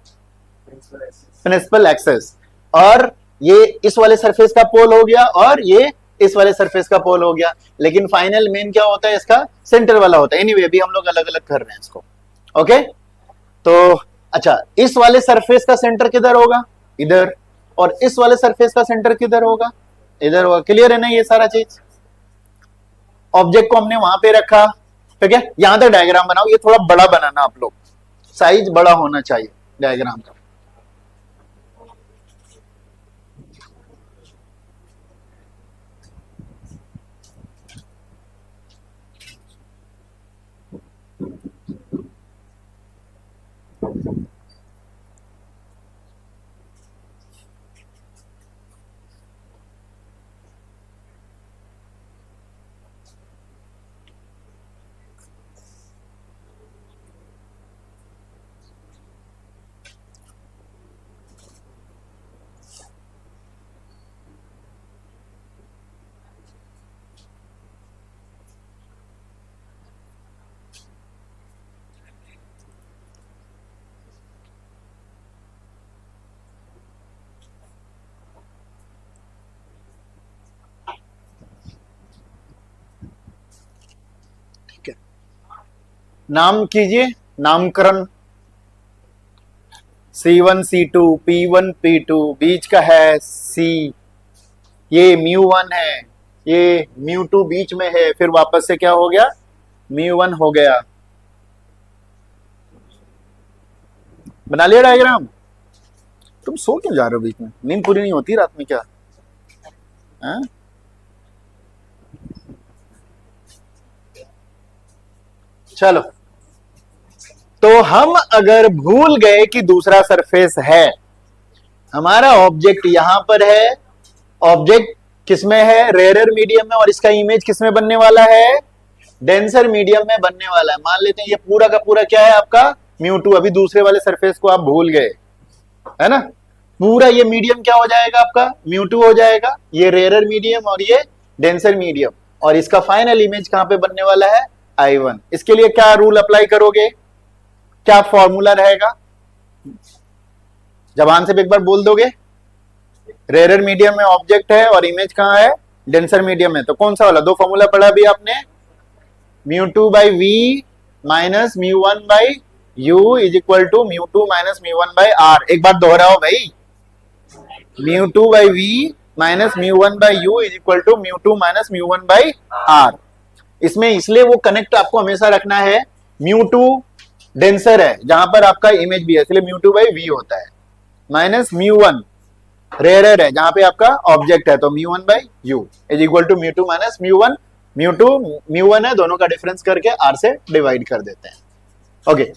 Principal axis. और ये इस वाले सरफेस का पोल हो गया और ये इस वाले सरफेस का पोल हो गया। लेकिन फाइनल मेन क्या होता है? इसका सेंटर वाला होता है। एनीवे अभी हम लोग अलग अलग कर रहे हैं इसको। ओके, तो अच्छा, इस वाले सरफेस का सेंटर किधर होगा? इधर। और इस वाले सरफेस का सेंटर किधर होगा? इधर होगा। क्लियर है ना ये सारा चीज? ऑब्जेक्ट को हमने वहां पे रखा, ठीक है। यहां तक डायग्राम बनाओ, ये थोड़ा बड़ा बनाना आप लोग, साइज बड़ा होना चाहिए डायग्राम का। नाम कीजिए, नामकरण। C1 C2 P1 P2, बीच का है C, ये μ1 है, ये μ2 बीच में है, फिर वापस से क्या हो गया? μ1 हो गया। बना लिया डायग्राम? तुम सो क्यों जा रहे हो बीच में? नींद पूरी नहीं होती रात में क्या? है? चलो, तो हम अगर भूल गए कि दूसरा सरफेस है, हमारा ऑब्जेक्ट यहां पर है, ऑब्जेक्ट किसमें है? रेयरर मीडियम में, और इसका इमेज किसमें बनने वाला है? डेंसर मीडियम में बनने वाला है। मान लेते हैं ये पूरा का पूरा क्या है आपका? μ2। अभी दूसरे वाले सरफेस को आप भूल गए, है ना? पूरा ये मीडियम क्या हो जाएगा आपका? μ2 हो जाएगा। ये रेयरर मीडियम और ये डेंसर मीडियम, और इसका फाइनल इमेज कहां पे बनने वाला है? I1। इसके लिए क्या रूल अप्लाई करोगे? क्या फॉर्मूला रहेगा? जबान से एक बार बोल दोगे। रेयरर मीडियम में ऑब्जेक्ट है और इमेज कहां है? डेंसर मीडियम में। तो कौन सा वाला? दो फॉर्मूला पढ़ा भी आपने, μ2 by v minus μ1 by u is equal to μ2 minus μ1 by r। एक बार दोहराओ भाई, μ2 by v minus μ1 by u is equal to μ2 minus μ1 by r। इसमें इसलिए वो कनेक्ट आपको हमेशा रखना है, μ2 डेंसर है जहां पर आपका इमेज भी है, इसलिए μ2 by v होता है, माइनस μ1 रेयरर है जहां पे आपका ऑब्जेक्ट है, तो μ1 by u is equal to μ2 minus μ1। μ2 μ1 है, दोनों का डिफरेंस करके r से डिवाइड कर देते हैं। ओके,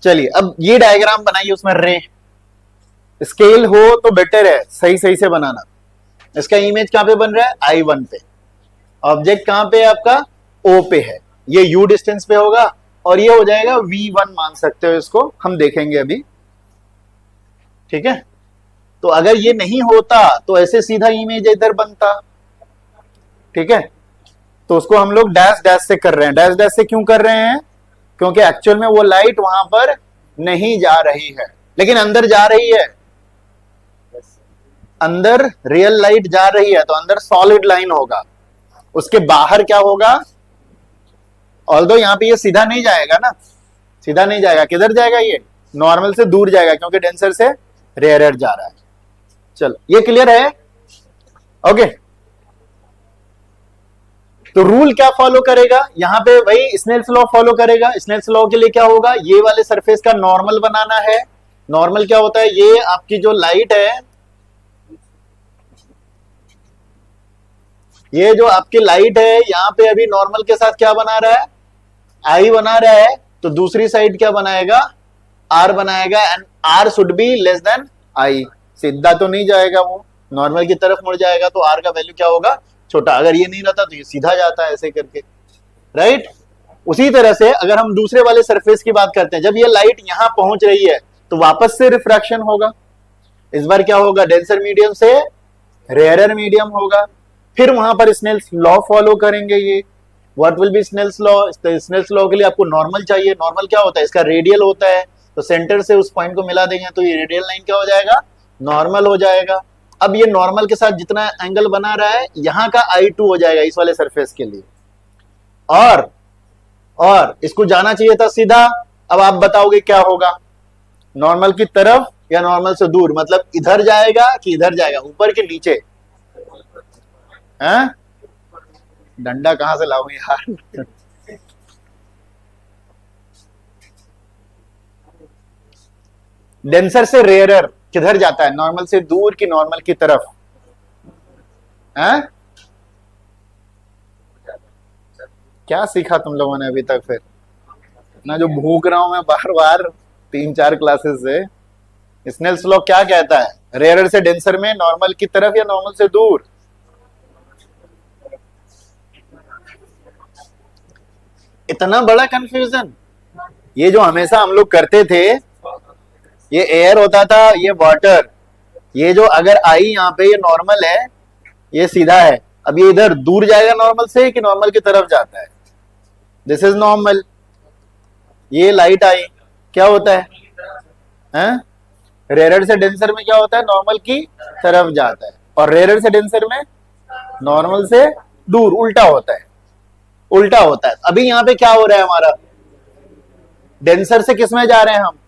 चलिए अब ये डायग्राम बनाइए, उसमें रे स्केल हो तो बेटर है, सही सही से बनाना। इसका इमेज कहां पे बन रहा है? I1 पे। ऑब्जेक्ट कहां पे है आपका? O पे है। ये U डिस्टेंस पे होगा, और ये हो जाएगा V1 मान सकते हो इसको, हम देखेंगे अभी, ठीक है। तो अगर ये नहीं होता तो ऐसे सीधा इमेज इधर बनता, ठीक है। तो उसको हम लोग डैश डैश से कर रहे हैं। डैश डैश से क्यों कर रहे हैं? क्योंकि एक्चुअल में वो लाइट वहां पर नहीं जा रही है, लेकिन अंदर जा रही है, अंदर रियल लाइट जा रही है, तो अंदर सॉलिड लाइन होगा। उसके बाहर क्या होगा? ऑल्दो यहाँ पे ये सीधा नहीं जाएगा ना, सीधा नहीं जाएगा। किधर जाएगा? ये नॉर्मल से दूर जाएगा, क्योंकि डेंसर से रेयरर जा रहा है। चलो, ये क्लियर है? ओके, तो रूल क्या फॉलो करेगा? यहां पे वही स्नेल्स लॉ फॉलो करेगा। स्नेल्स लॉ के लिए क्या होगा? ये वाले सरफेस का नॉर्मल बनाना है। नॉर्मल क्या होता है? ये आपकी जो लाइट है, ये जो आपकी लाइट है, यहां पे अभी नॉर्मल के साथ क्या बना रहा है? आई बना रहा है, तो दूसरी साइड क्या बनाएगा? आर बनाएगा, and R should be less than I. सीधा तो नहीं जाएगा, वो नॉर्मल की तरफ मुड़ जाएगा, तो आर का वैल्यू क्या होगा? छोटा। अगर ये नहीं रहता तो ये सीधा जाता है ऐसे करके, राइट। उसी तरह से अगर हम दूसरे वाले सरफेस की बात करते हैं, जब ये लाइट यहां पहुंच रही है तो वापस से रिफ्रैक्शन होगा। इस बार क्या होगा? डेंसर मीडियम से रेयरर मीडियम होगा। फिर वहां पर स्नेल्स लॉ फॉलो करेंगे। ये what will be Snell's law? Snell's law के लिए आपको नॉर्मल चाहिए। नॉर्मल क्या होता है? इसका रेडियल होता है, तो सेंटर से उस पॉइंट को मिला देंगे तो ये रेडियल लाइन क्या हो जाएगा? नॉर्मल हो जाएगा। अब ये नॉर्मल के साथ जितना एंगल बना रहा है, यहां का I2 हो जाएगा इस वाले सरफेस के लिए, और इसको जाना चाहिए था सीधा। अब आप बताओगे क्या होगा, नॉर्मल की तरफ या नॉर्मल से दूर, मतलब इधर जाएगा कि इधर जाएगा, ऊपर के नीचे? हैं? डंडा कहां से लाऊं यार? डेंसर से रेयरर किधर जाता है, नॉर्मल से दूर कि नॉर्मल की तरफ? हैं? क्या सीखा तुम लोगों ने अभी तक फिर? ना जो भूख रहा हूं मैं बार बार 3-4 क्लासेस से। स्नेल्स लॉ क्या कहता है, रेयरर से डेंसर में नॉर्मल की तरफ या नॉर्मल से दूर? इतना बड़ा कंफ्यूजन, ये जो हमेशा हम लोग करते थे, ये एयर होता था, ये वाटर, ये जो अगर आई यहाँ पे ये नॉर्मल है, ये सीधा है, अब ये इधर दूर जाएगा नॉर्मल से कि नॉर्मल की तरफ जाता है? This is normal. ये लाइट आई, क्या होता है? हैं? रेयर से डेंसर में क्या होता है, नॉर्मल की तरफ जाता है, और रेयर से डेंसर में नॉर्मल से दूर, उल्टा होता है, उल्टा होता है। अभी यहाँ पे क्या हो रहा है हमारा, डेंसर से किस में जा रहे हैं हम,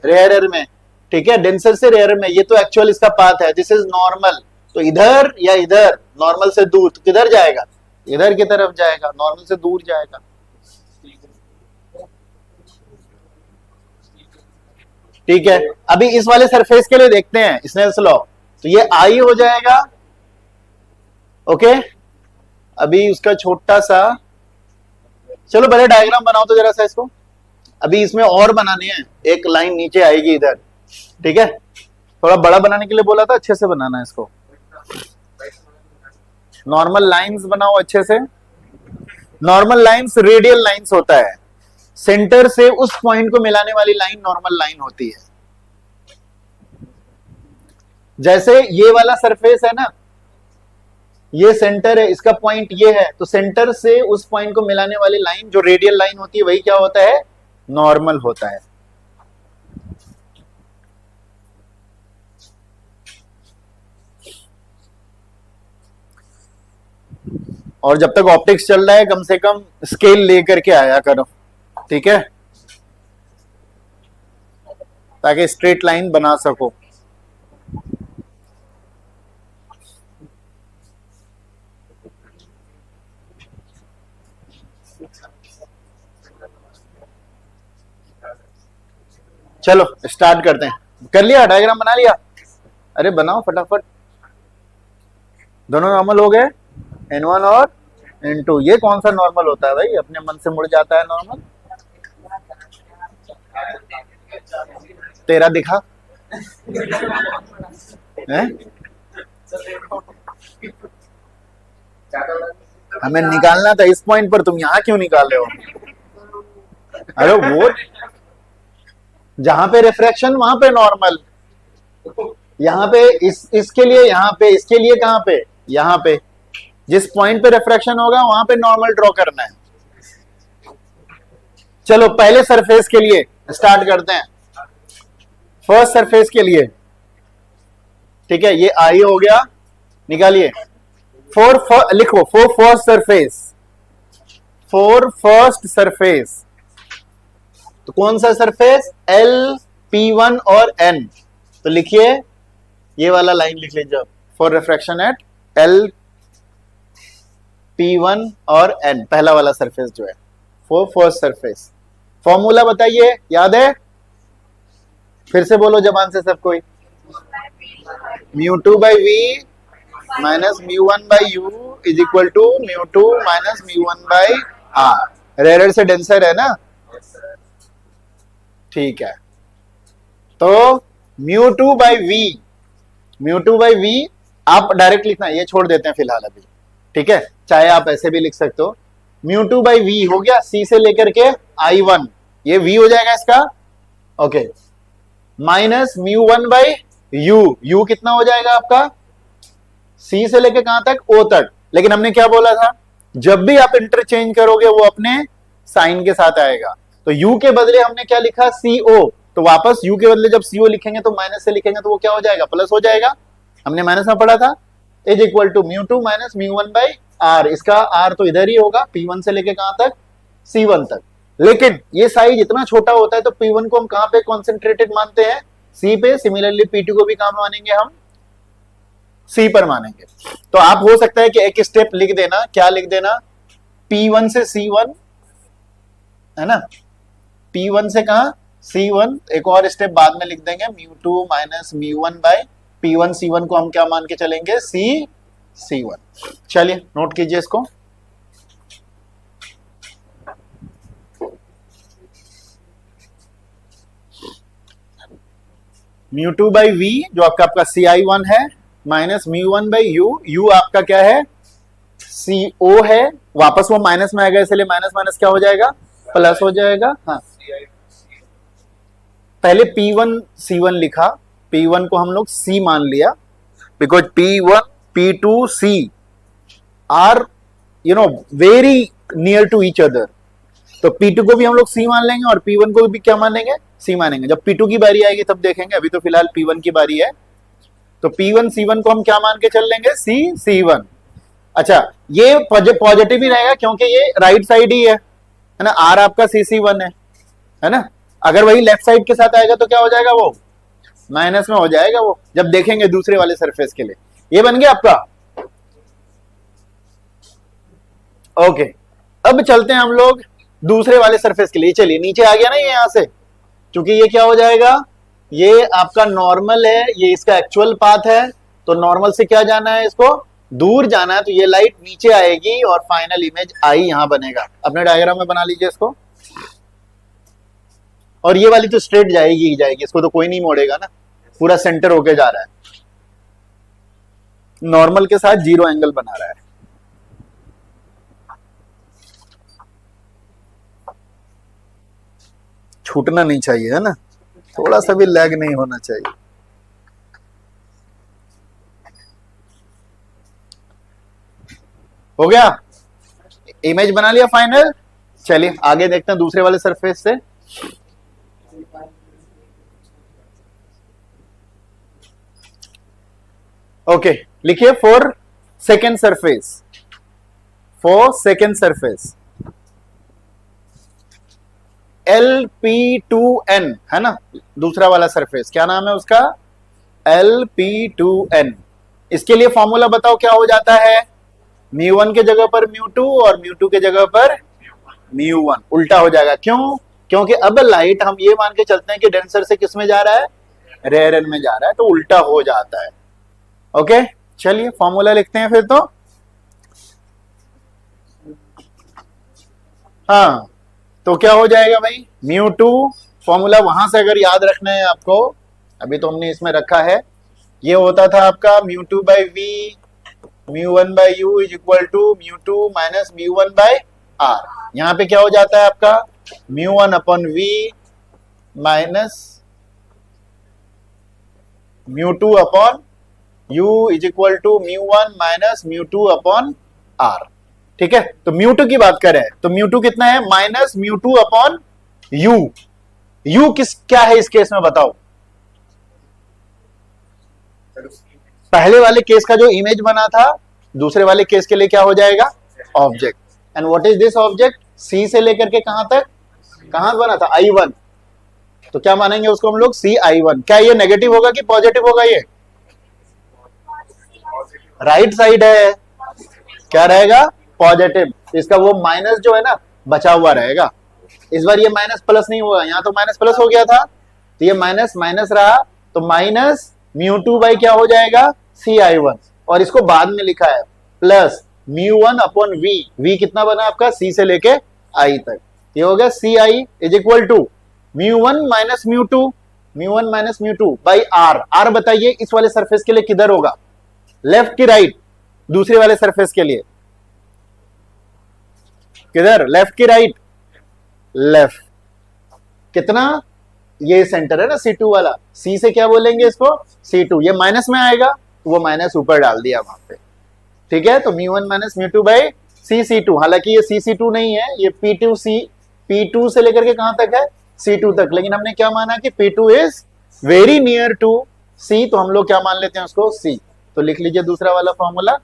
रेयर में, ठीक है, डेंसर से रेयर में, ये तो एक्चुअल इसका पाथ है, दिस इज नॉर्मल, तो इधर या इधर, नॉर्मल से दूर, तो किधर जाएगा, इधर की तरफ जाएगा, नॉर्मल से दूर जाएगा। ठीक है, अभी इस वाले सरफेस के लिए देखते हैं स्नेल्स लॉ, तो ये आई हो जाएगा, ओके। अभी उसका छोटा सा, चलो पहले डायग्राम बनाओ तो जरा सा इसको, अभी इसमें और बनाने हैं, एक लाइन नीचे आएगी इधर, ठीक है, थोड़ा बड़ा बनाने के लिए बोला था, अच्छे से बनाना है इसको, नॉर्मल लाइंस बनाओ अच्छे से। नॉर्मल लाइंस रेडियल लाइंस होता है, सेंटर से उस पॉइंट को मिलाने वाली लाइन नॉर्मल लाइन होती है। जैसे ये वाला सरफेस है ना, ये सेंटर है, इसका पॉइंट ये है, तो सेंटर से उस पॉइंट को मिलाने वाली लाइन जो रेडियल लाइन होती है, वही क्या होता है, नॉर्मल होता है। और जब तक ऑप्टिक्स चल रहा है कम से कम स्केल लेकर के आया करो, ठीक है, ताकि स्ट्रेट लाइन बना सको। चलो स्टार्ट करते हैं, कर लिया डायग्राम बना लिया, अरे बनाओ फटाफट। दोनों नॉर्मल हो गए, N1 और N2, ये कौन सा नॉर्मल होता है भाई, अपने मन से मुड़ जाता है नॉर्मल। तेरा दिखा है? हमें निकालना था इस पॉइंट पर, तुम यहां क्यों निकाल रहे हो? अरे वो जहां पे रिफ्रैक्शन वहां पे नॉर्मल, यहाँ पे इसके लिए, यहाँ पे इसके लिए, कहां पे, यहाँ पे, जिस पॉइंट पे रिफ्रैक्शन होगा वहां पे नॉर्मल ड्रॉ करना है। चलो पहले सरफेस के लिए स्टार्ट करते हैं, फर्स्ट सरफेस के लिए, ठीक है, ये आई हो गया, निकालिए लिखो for first surface, for first surface, तो कौन सा सरफेस, L, P1 और N, तो लिखिए ये वाला लाइन लिख लीजिए, for refraction at L, P1 और N, पहला वाला सरफेस जो है, फॉर फर्स्ट सरफेस। फॉर्मूला बताइए, याद है, फिर से बोलो जबान से सब कोई, μ2/v minus μ1/u is equal to μ2 minus μ1/r। Rare से डेंसर है ना, ठीक है, तो μ2/v, μ2/v आप डायरेक्ट लिखना, ये छोड़ देते हैं फिलहाल अभी, ठीक है, चाहे आप ऐसे भी लिख सकते हो, μ2/v हो गया, C से लेकर के I1, ये V हो जाएगा इसका, ओके, माइनस μ1/u, u कितना हो जाएगा आपका, C से लेकर कहां तक, O तक, लेकिन हमने क्या बोला था, जब भी आप इंटरचेंज करोगे वो अपने साइन के साथ आएगा, तो u के बदले हमने क्या लिखा, CO, तो वापस u के बदले जब CO लिखेंगे तो माइनस से लिखेंगे तो वो क्या हो जाएगा, प्लस हो जाएगा, हमने माइनस में पढ़ा था, is equal to μ2 minus μ1/r, इसका r तो इधर ही होगा, P1 से लेके कहां तक, C1 तक, लेकिन ये साइज इतना छोटा होता है तो P1 को हम कहां पे कॉन्सेंट्रेटेड मानते हैं, C पे। सिमिलरली P2 को भी कहां मानेंगे हम, C पर मानेंगे। तो आप हो सकता है कि एक स्टेप लिख देना, क्या लिख देना, P1 से C1 है ना, P1 से कहा C1, एक और स्टेप बाद में लिख देंगे μ2 माइनस μ1 बाय P1 C1 को हम क्या मान के चलेंगे, C1। चलिए नोट कीजिए इसको। μ2 बाई V जो आपका CI1 है, माइनस μ1 बाई U आपका क्या है, CO है। वापस वो माइनस में आएगा, इसलिए माइनस माइनस क्या हो जाएगा, प्लस हो जाएगा। हाँ, पहले P1 C1 लिखा, P1 को हम लोग C मान लिया, because P1 P2 C are very near to each other. तो P2 को भी हम लोग C मान लेंगे और P1 को भी क्या मान लेंगे, C मानेंगे। जब P2 की बारी आएगी तब देखेंगे, अभी तो फिलहाल P1 की बारी है। तो P1 C1 को हम क्या मान के चल लेंगे, C1। अच्छा, ये पॉजिटिव ही रहेगा क्योंकि ये राइट साइड ही है ना, R आपका C1 है ना। अगर वही लेफ्ट साइड के साथ आएगा तो क्या हो जाएगा, वो माइनस में हो जाएगा वो, जब देखेंगे दूसरे वाले सरफेस के लिए। ये बन गया आपका। ओके, अब चलते हैं हम लोग दूसरे वाले सरफेस के लिए। चलिए, नीचे आ गया ना ये, यहां से, क्योंकि ये क्या हो जाएगा, ये आपका नॉर्मल है, ये इसका एक्चुअल पाथ है। तो नॉर्मल से क्या जाना है, इसको दूर जाना है, तो ये लाइट नीचे आएगी और फाइनल इमेज आई यहां बनेगा। अपने डायग्राम में बना लीजिए इसको। और ये वाली तो स्ट्रेट जाएगी ही जाएगी, इसको तो कोई नहीं मोड़ेगा ना, पूरा सेंटर होके जा रहा है, नॉर्मल के साथ जीरो एंगल बना रहा है। छूटना नहीं चाहिए, है ना, थोड़ा सा भी लैग नहीं होना चाहिए। हो गया, इमेज बना लिया फाइनल। चलिए आगे देखते हैं दूसरे वाले सरफेस से। ओके, लिखिए for second surface, for second surface LP2N है ना, दूसरा वाला सरफेस क्या नाम है उसका, LP2N। इसके लिए फॉर्मूला बताओ क्या हो जाता है, μ1 के जगह पर μ2 और μ2 के जगह पर μ1, उल्टा हो जाएगा। क्यों, क्योंकि अब लाइट हम ये मान के चलते हैं कि डेंसर से किस में जा रहा है, रेयर में जा रहा है, तो उल्टा हो जाता है। ओके, चलिए फॉर्मूला लिखते हैं फिर। तो हाँ, तो क्या हो जाएगा भाई, μ2, फॉर्मूला वहां से अगर याद रखना है आपको, अभी तो हमने इसमें रखा है, ये होता था आपका μ2 by V μ1 by U is equal to μ2 minus μ1 by R। यहां पे क्या हो जाता है आपका, μ1 upon V minus μ2 upon U is equal to μ1 minus μ2 upon R। ठीक है, तो μ2 की बात करें तो μ2 कितना है, माइनस μ2 अपॉन U। U किस क्या है इस केस में बताओ, पहले वाले केस का जो इमेज बना था, दूसरे वाले केस के लिए क्या हो जाएगा, object. And what is this object, C से लेकर के कहां तक, कहां बना था, I1। तो क्या मानेंगे उसको हम लोग, CI1। क्या ये नेगेटिव होगा कि पॉजिटिव होगा, ये राइट साइड है, क्या रहेगा, पॉजिटिव। इसका वो माइनस जो है ना बचा हुआ रहेगा। इस बार ये माइनस प्लस नहीं हुआ, यहां तो माइनस प्लस हो गया था, तो ये माइनस माइनस रहा, तो माइनस μ2 बाई क्या हो जाएगा, CI1। और इसको बाद में लिखा है प्लस μ1 अपॉन V कितना बना आपका, C से लेके I तक, ये हो गया CI is equal to μ1 minus μ2 by R बताइए इस वाले सरफेस के लिए किधर होगा, लेफ्ट की राइट, दूसरे वाले सरफेस के लिए किधर, लेफ्ट की राइट, लेफ्ट। कितना, ये सेंटर है ना C2 वाला, C से क्या बोलेंगे इसको, C2। ये माइनस में आएगा तो वो माइनस ऊपर डाल दिया वहां पे। ठीक है, तो μ1 माइनस μ2 बाई C2। हालांकि ये C2 नहीं है, ये P2 से लेकर के कहां तक है, C2 तक, लेकिन हमने क्या माना कि P2 is very near to C, तो हम लोग क्या मान लेते हैं उसको, C। तो लिख लीजिए दूसरा वाला फॉर्मूला,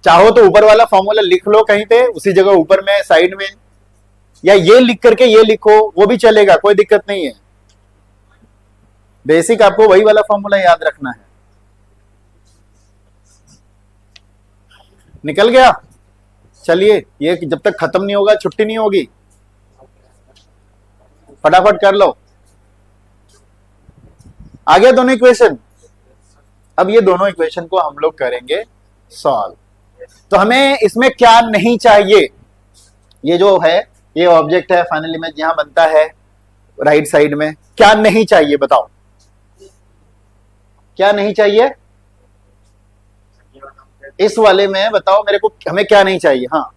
चाहो तो ऊपर वाला फॉर्मूला लिख लो कहीं पे उसी जगह ऊपर में साइड में, या ये लिख करके ये लिखो वो भी चलेगा, कोई दिक्कत नहीं है। बेसिक आपको वही वाला फॉर्मूला याद रखना है। निकल गया? चलिए, ये जब तक खत्म नहीं होगा छुट्टी नहीं होगी, फटाफट कर लो। आ गया दोनों इक्वेशन? अब ये दोनों इक्वेशन को हम लोग करेंगे सॉल्व। तो हमें इसमें क्या नहीं चाहिए, ये जो है ये ऑब्जेक्ट है, फाइनल इमेज यहां बनता है राइट साइड में, क्या नहीं चाहिए बताओ, क्या नहीं चाहिए इस वाले में, बताओ मेरे को हमें क्या नहीं चाहिए। हाँ,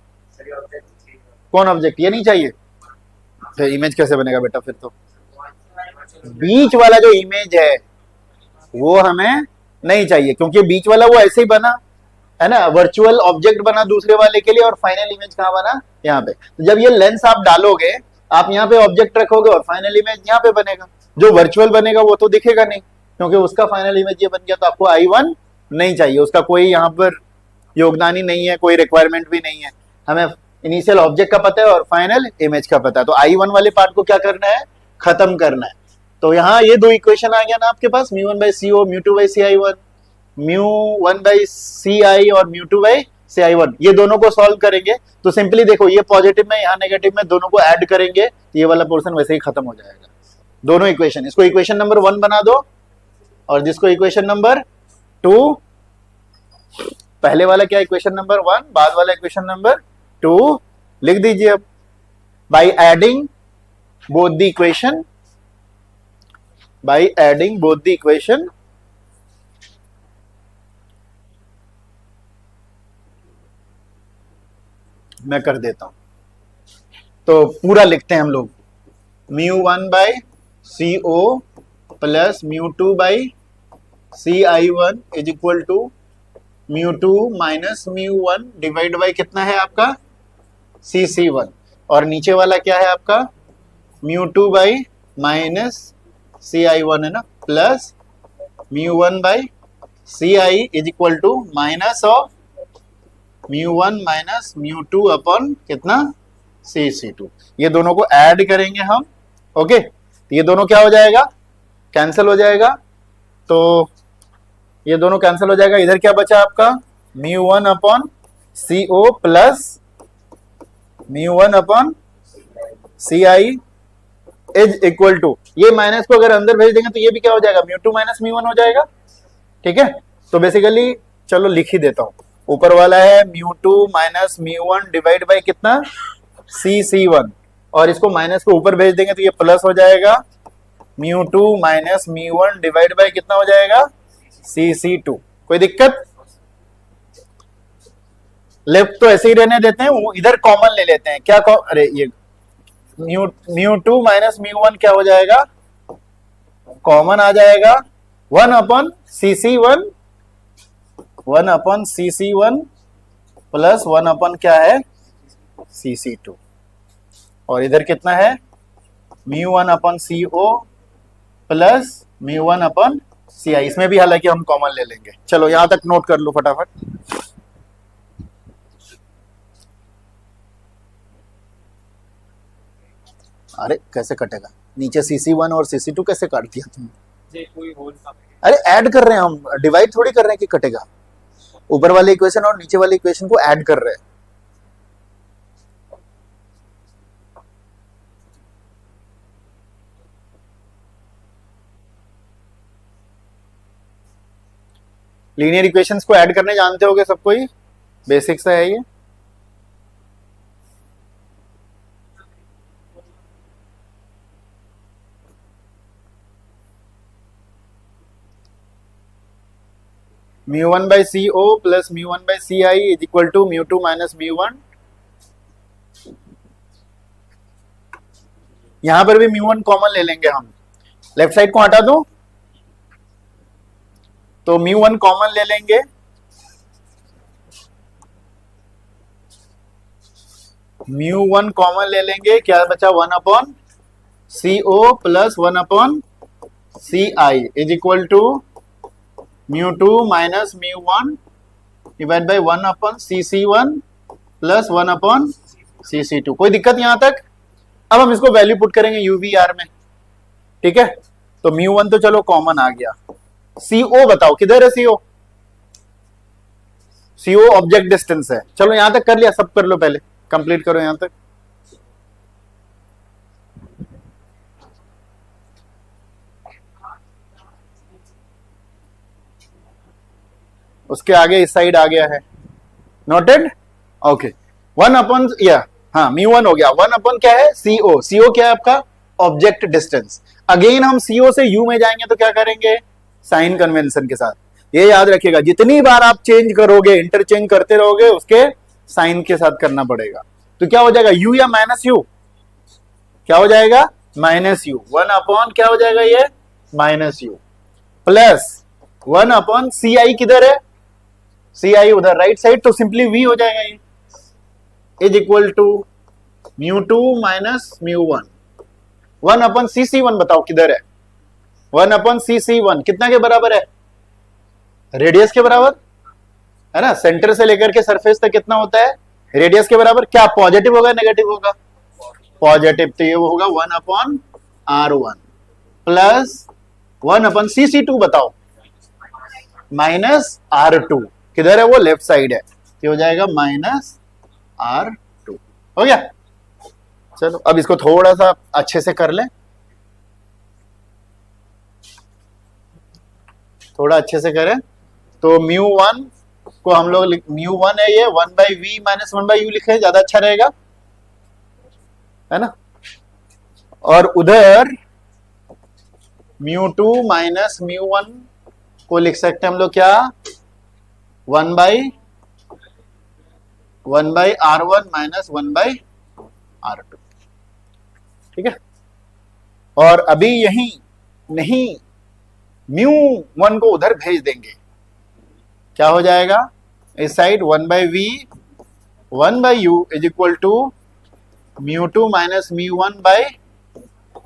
कौन ऑब्जेक्ट? ये नहीं चाहिए, तो इमेज कैसे बनेगा बेटा? फिर तो बीच वाला जो इमेज है वो हमें नहीं चाहिए, क्योंकि बीच वाला वो ऐसे ही बना है ना, वर्चुअल ऑब्जेक्ट बना दूसरे वाले के लिए, और फाइनल इमेज कहां बना? यहाँ पे। तो जब ये लेंस आप डालोगे, आप यहाँ पे ऑब्जेक्ट रखोगे और फाइनल इमेज यहाँ पे बनेगा, जो वर्चुअल बनेगा वो तो दिखेगा नहीं, क्योंकि उसका फाइनल इमेज ये बन गया। तो आपको I1 नहीं चाहिए, उसका कोई यहाँ पर योगदान ही नहीं है, कोई रिक्वायरमेंट भी नहीं है। हमें इनिशियल ऑब्जेक्ट का पता है और फाइनल इमेज का पता है, तो I1 वाले पार्ट को क्या करना है? खत्म करना है। तो यहाँ ये दो इक्वेशन आ गया ना आपके पास, μ1/CO, μ2/CI1, μ1/CI और μ2/CI1, ये दोनों को सॉल्व करेंगे। तो सिंपली देखो, ये पॉजिटिव में यहाँ नेगेटिव में, दोनों को ऐड करेंगे तो ये वाला पोर्शन वैसे ही खत्म हो जाएगा। दोनों इक्वेशन, इसको इक्वेशन नंबर 1 बना दो, और जिसको इक्वेशन नंबर 2, पहले वाला क्या इक्वेशन नंबर 1, बाद वाला इक्वेशन नंबर 2 लिख दीजिए। अब by adding both the equation, by adding both the equation, मैं कर देता हूं, तो पूरा लिखते हैं हम लोग। μ1/CO plus μ2/CI1 is equal to μ2 minus μ1 divide by कितना है आपका? CC1, और नीचे वाला क्या है आपका? μ2 बाई माइनस CI1 है ना, plus μ1/CI is equal to minus of μ1 minus μ2 upon कितना? CC2। ये दोनों को ऐड करेंगे हम, ओके। तो ये दोनों क्या हो जाएगा? कैंसिल हो जाएगा। तो ये दोनों कैंसिल हो जाएगा, इधर क्या बचा आपका? μ1 upon CO plus μ1 upon CI is equal to, ये माइनस को अगर अंदर भेज देंगे तो ये भी क्या हो जाएगा? μ2 माइनस μ1 हो जाएगा, ठीक है। तो बेसिकली चलो लिख ही देता हूं, ऊपर वाला है μ2 माइनस μ1 डिवाइड बाई कितना? CC1, और इसको माइनस को ऊपर भेज देंगे तो ये प्लस हो जाएगा, μ2 माइनस μ1 डिवाइड बाई कितना हो जाएगा? CC2। कोई दिक्कत? लेफ्ट तो ऐसे ही रहने देते हैं, इधर कॉमन ले लेते हैं। क्या अरे ये μ2 माइनस μ1 क्या हो जाएगा? कॉमन आ जाएगा, 1 अपन CC1, 1 अपन CC1 प्लस 1 अपन क्या है? CC2, और इधर कितना है? μ1 upon CO plus μ1 upon CI, इसमें भी हालांकि हम कॉमन ले लेंगे। चलो यहां तक नोट कर लो फटाफट। अरे कैसे कटेगा? नीचे CC1 और CC2 कैसे काट दिया तुमने? अरे ऐड कर रहे हैं हम, डिवाइड थोड़ी कर रहे हैं कि कटेगा। ऊपर वाले इक्वेशन और नीचे वाले इक्वेशन को ऐड कर रहे हैं। लीनियर इक्वेशंस को ऐड करने जानते होगे सब कोई, बेसिक्स है ये। μ1/CO plus μ1/CI is equal to μ2 minus μ1। यहां पर भी μ1 कॉमन ले लेंगे हम, लेफ्ट साइड को हटा दो तो μ1 कॉमन ले लेंगे, μ1 कॉमन ले लेंगे, क्या बचा? 1 upon CO plus 1 upon CI is equal to μ2 minus μ1 divide by 1 upon CC1 plus 1 upon CC2। कोई दिक्कत यहां तक? अब हम इसको वैल्यू पुट करेंगे UVR में, ठीक है। तो μ1 तो चलो कॉमन आ गया। CO बताओ किधर है CO? CO ऑब्जेक्ट डिस्टेंस है। चलो यहां तक कर लिया, सब कर लो, पहले कंप्लीट करो यहां तक। उसके आगे इस साइड आ गया है, नोटेड, ओके। 1 अपॉन या हाँ μ1 हो गया। 1 अपॉन क्या है? CO क्या है आपका? Object distance. अगेन हम CO से U में जाएंगे तो क्या करेंगे? साइन कन्वेंशन के साथ। ये याद रखिएगा, जितनी बार आप चेंज करोगे, इंटरचेंज करते रहोगे, उसके साइन के साथ करना पड़ेगा। तो क्या हो जाएगा? U या माइनस U? क्या हो जाएगा? Minus U। 1 अपॉन क्या हो जाएगा? ये minus U plus 1 upon CI किधर है? CI उधर राइट साइड, तो सिंपली V हो जाएगा। ये is equal to μ2 minus μ1। 1 upon CC1 बताओ किधर है? 1 अपॉन CC1 कितना के बराबर है? रेडियस के बराबर है ना। सेंटर से लेकर के सरफेस तक कितना होता है? रेडियस के बराबर। क्या पॉजिटिव होगा नेगेटिव होगा? पॉजिटिव। तो ये वो होगा 1 upon R1 plus 1 upon CC2 बताओ माइनस R2। किधर है वो? लेफ्ट साइड है। ये हो जाएगा माइनस R2। हो गया। चलो अब इसको थोड़ा सा अच्छे से कर लें, थोड़ा अच्छे से करें। तो μ1 को हम लोग μ1 है ये 1 by V minus 1 by U लिखे, ज्यादा अच्छा रहेगा, है ना। और उधर μ2 माइनस μ1 को लिख सकते हैं हम लोग क्या? 1 by R1 minus 1 by R2, ठीक है। और अभी यही नहीं, μ1 को उधर भेज देंगे, क्या हो जाएगा? इस side 1 by V 1 by U is equal to μ2 minus μ1 by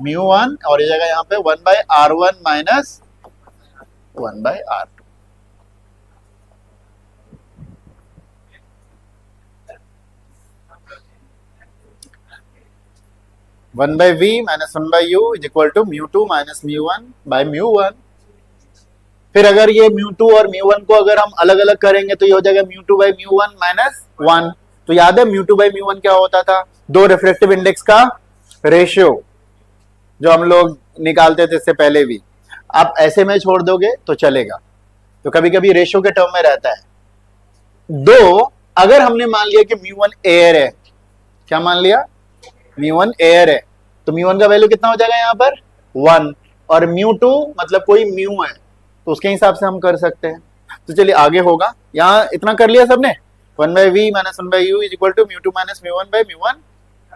μ1, और ये जगह यहां पे 1 by R1 minus 1 by R2। 1 by V minus 1 by U is equal to μ2 minus μ1 by μ1। फिर अगर ये μ2 और μ1 को अगर हम अलग अलग करेंगे तो ये हो जाएगा μ2 बाई μ1 माइनस 1। तो याद है μ2 बाई μ1 क्या होता था? दो रिफ्रैक्टिव इंडेक्स का रेशियो, जो हम लोग निकालते थे इससे पहले भी। आप ऐसे में छोड़ दोगे तो चलेगा, तो कभी कभी रेशियो के टर्म में रहता है। दो, अगर हमने मान लिया कि μ1 एयर है, क्या मान लिया? μ1 एयर है, तो μ1 का वैल्यू कितना हो जाएगा यहाँ पर? 1, और μ2 मतलब कोई म्यू है, तो उसके हिसाब से हम कर सकते हैं। तो चलिए आगे होगा, यहाँ इतना कर लिया सबने। 1 by V minus 1 by U is equal to μ2 minus μ1 by μ1,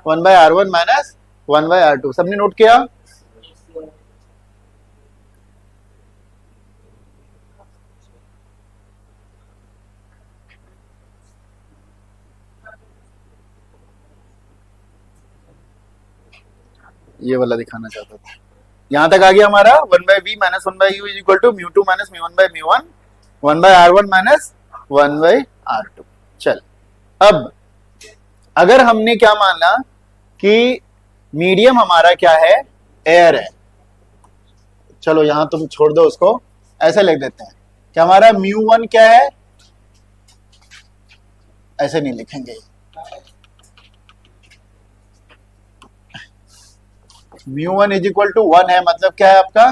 1 by R1 minus 1 by R2। सबने नोट किया? ये वाला दिखाना चाहता था। यहां तक आ गया हमारा 1 by V minus 1 by U is equal to μ2 minus μ1 by μ1, 1 by R1 minus 1 by R2। चल, अब अगर हमने क्या माना कि मीडियम हमारा क्या है? एयर है। चलो यहां तुम छोड़ दो उसको, ऐसे लिख देते हैं कि हमारा μ1 क्या है? ऐसे नहीं लिखेंगे, μ1 इज इक्वल टू 1 है, मतलब क्या है आपका?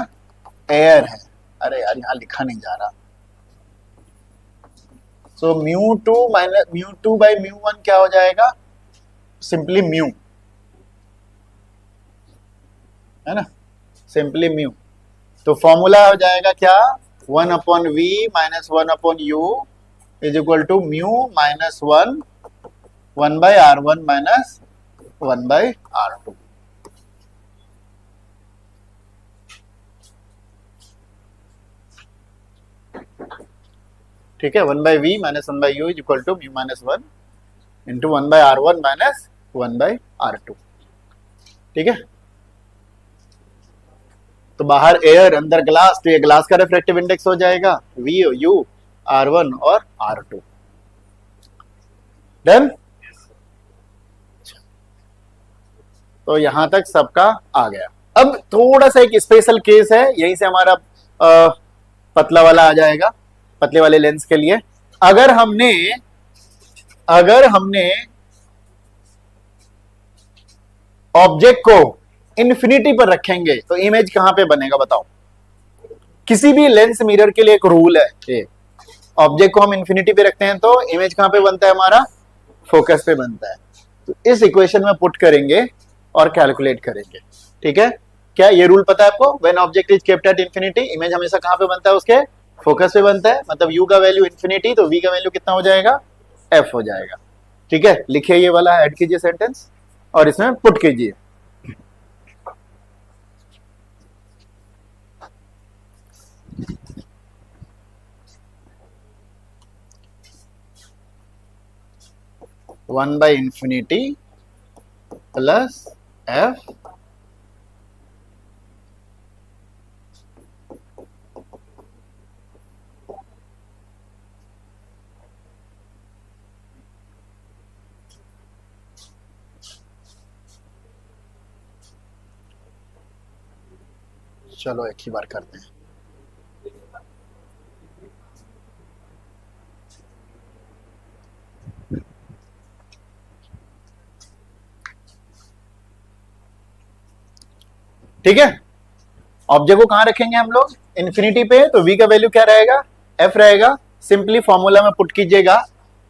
एयर है। अरे यार यहां लिखा नहीं जा रहा। सो μ2 माइनस μ2 बाई μ1 क्या हो जाएगा? सिंपली म्यू, है ना, सिंपली म्यू। तो फॉर्मूला हो जाएगा क्या? 1 upon V minus 1 upon U is equal to mu minus 1, 1 by R1 minus 1 by R2। ठीक है, 1 by V minus 1 by U is equal to mu minus 1 into 1 by R1 minus 1 by R2। ठीक है, तो बाहर air अंदर glass, तो ये glass का रिफ्रैक्टिव इंडेक्स हो जाएगा वी यू R1 और R2। डन। तो यहां तक सबका आ गया। अब थोड़ा सा एक स्पेशल केस है, यहीं से हमारा पतला वाला आ जाएगा, पतले वाले लेंस के लिए। अगर हमने ऑब्जेक्ट को इन्फिनिटी पर रखेंगे तो इमेज कहां पे बनेगा बताओ। किसी भी लेंस मिरर के लिए एक रूल है, ये ऑब्जेक्ट को हम इन्फिनिटी पे रखते हैं तो इमेज कहां पे बनता है हमारा, फोकस पे बनता है। तो इस इक्वेशन में पुट करेंगे और कैलकुलेट करेंगे। ठीक है, क्या ये रूल पता है आपको? When object is kept at infinity, image हमेशा कहां पे बनता है, उसके फोकस पे बनता है। मतलब u का वैल्यू इंफिनिटी तो v का वैल्यू कितना हो जाएगा, f हो जाएगा। ठीक है, लिखिए ये वाला, ऐड कीजिए सेंटेंस और इसमें पुट कीजिए। One by infinity plus f चलो एक ही बार करते हैं। ठीक है, ऑब्जेक्ट को कहां रखेंगे हम लोग, इन्फिनिटी पे, तो v का वैल्यू क्या रहेगा, f रहेगा। सिंपली फॉर्मूला में पुट कीजिएगा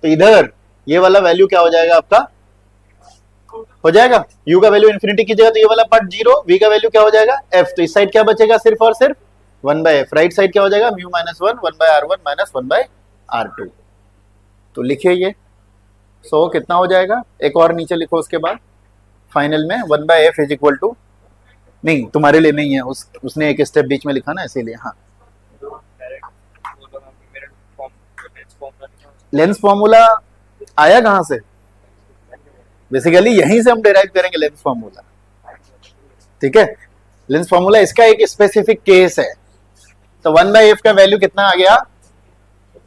तो इधर ये वाला वैल्यू क्या हो जाएगा आपका, हो जाएगा u का वैल्यू इन्फिनिटी कीजिएगा तो ये वाला पार्ट जीरो, v का वैल्यू क्या हो जाएगा f। तो इस साइड क्या बचेगा, सिर्फ और सिर्फ 1/f। राइट साइड क्या हो जाएगा, mu minus 1 1/r1 minus 1/r2। तो लिखिए ये, सो कितना हो जाएगा, एक और नीचे लिखो उसके बाद फाइनल में 1/f इज इक्वल टू, नहीं तुम्हारे लिए नहीं है, उसने एक स्टेप बीच में लिखा ना इसीलिए। हाँ, लेंस फॉर्मूला आया कहां से, बेसिकली यहीं से हम डिराइव करेंगे लेंस फॉर्मूला। ठीक है, लेंस फॉर्मूला इसका एक स्पेसिफिक केस है। तो 1/f का वैल्यू कितना आ गया,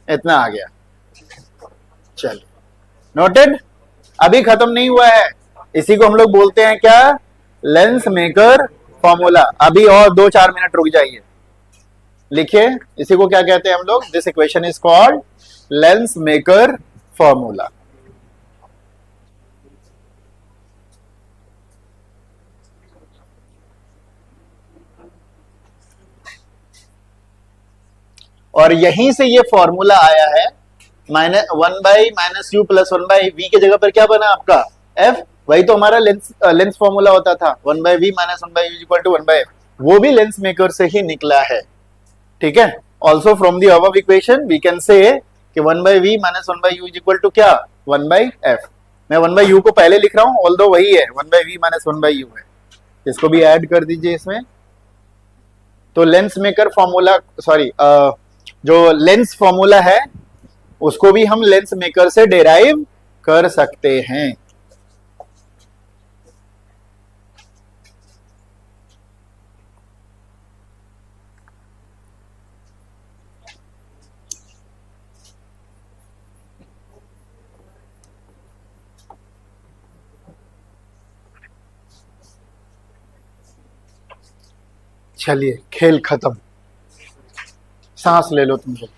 इतना आ गया। चलिए, नोटेड। अभी खत्म नहीं हुआ है, इसी को हम लोग बोलते हैं क्या, लेंस मेकर फॉर्मूला। अभी और 2-4 मिनट रुक जाइए, लिखिए इसी को क्या कहते हैं हम लोग, this equation is called lens maker formula. और यहीं से ये फॉर्मूला आया है, -1/-u प्लस 1/v के जगह पर क्या बना आपका f। वही तो हमारा लेंस फॉर्मूला होता था, 1/v minus 1/u is equal to 1/f। वो भी लेंस मेकर से ही निकला है। ठीक है, also from the above equation we can say कि 1/v minus 1/u is equal to क्या, 1/f। मैं 1/u को पहले लिख रहा हूं, ऑल्दो वही है, 1/v माइनस 1/u है। इसको भी ऐड कर दीजिए इसमें। तो लेंस मेकर फॉर्मूला, सॉरी, जो लेंस फॉर्मूला है उसको भी हम लेंस मेकर से डेराइव कर सकते हैं। चलिए, खेल खत्म, सांस ले लो तुम लोग।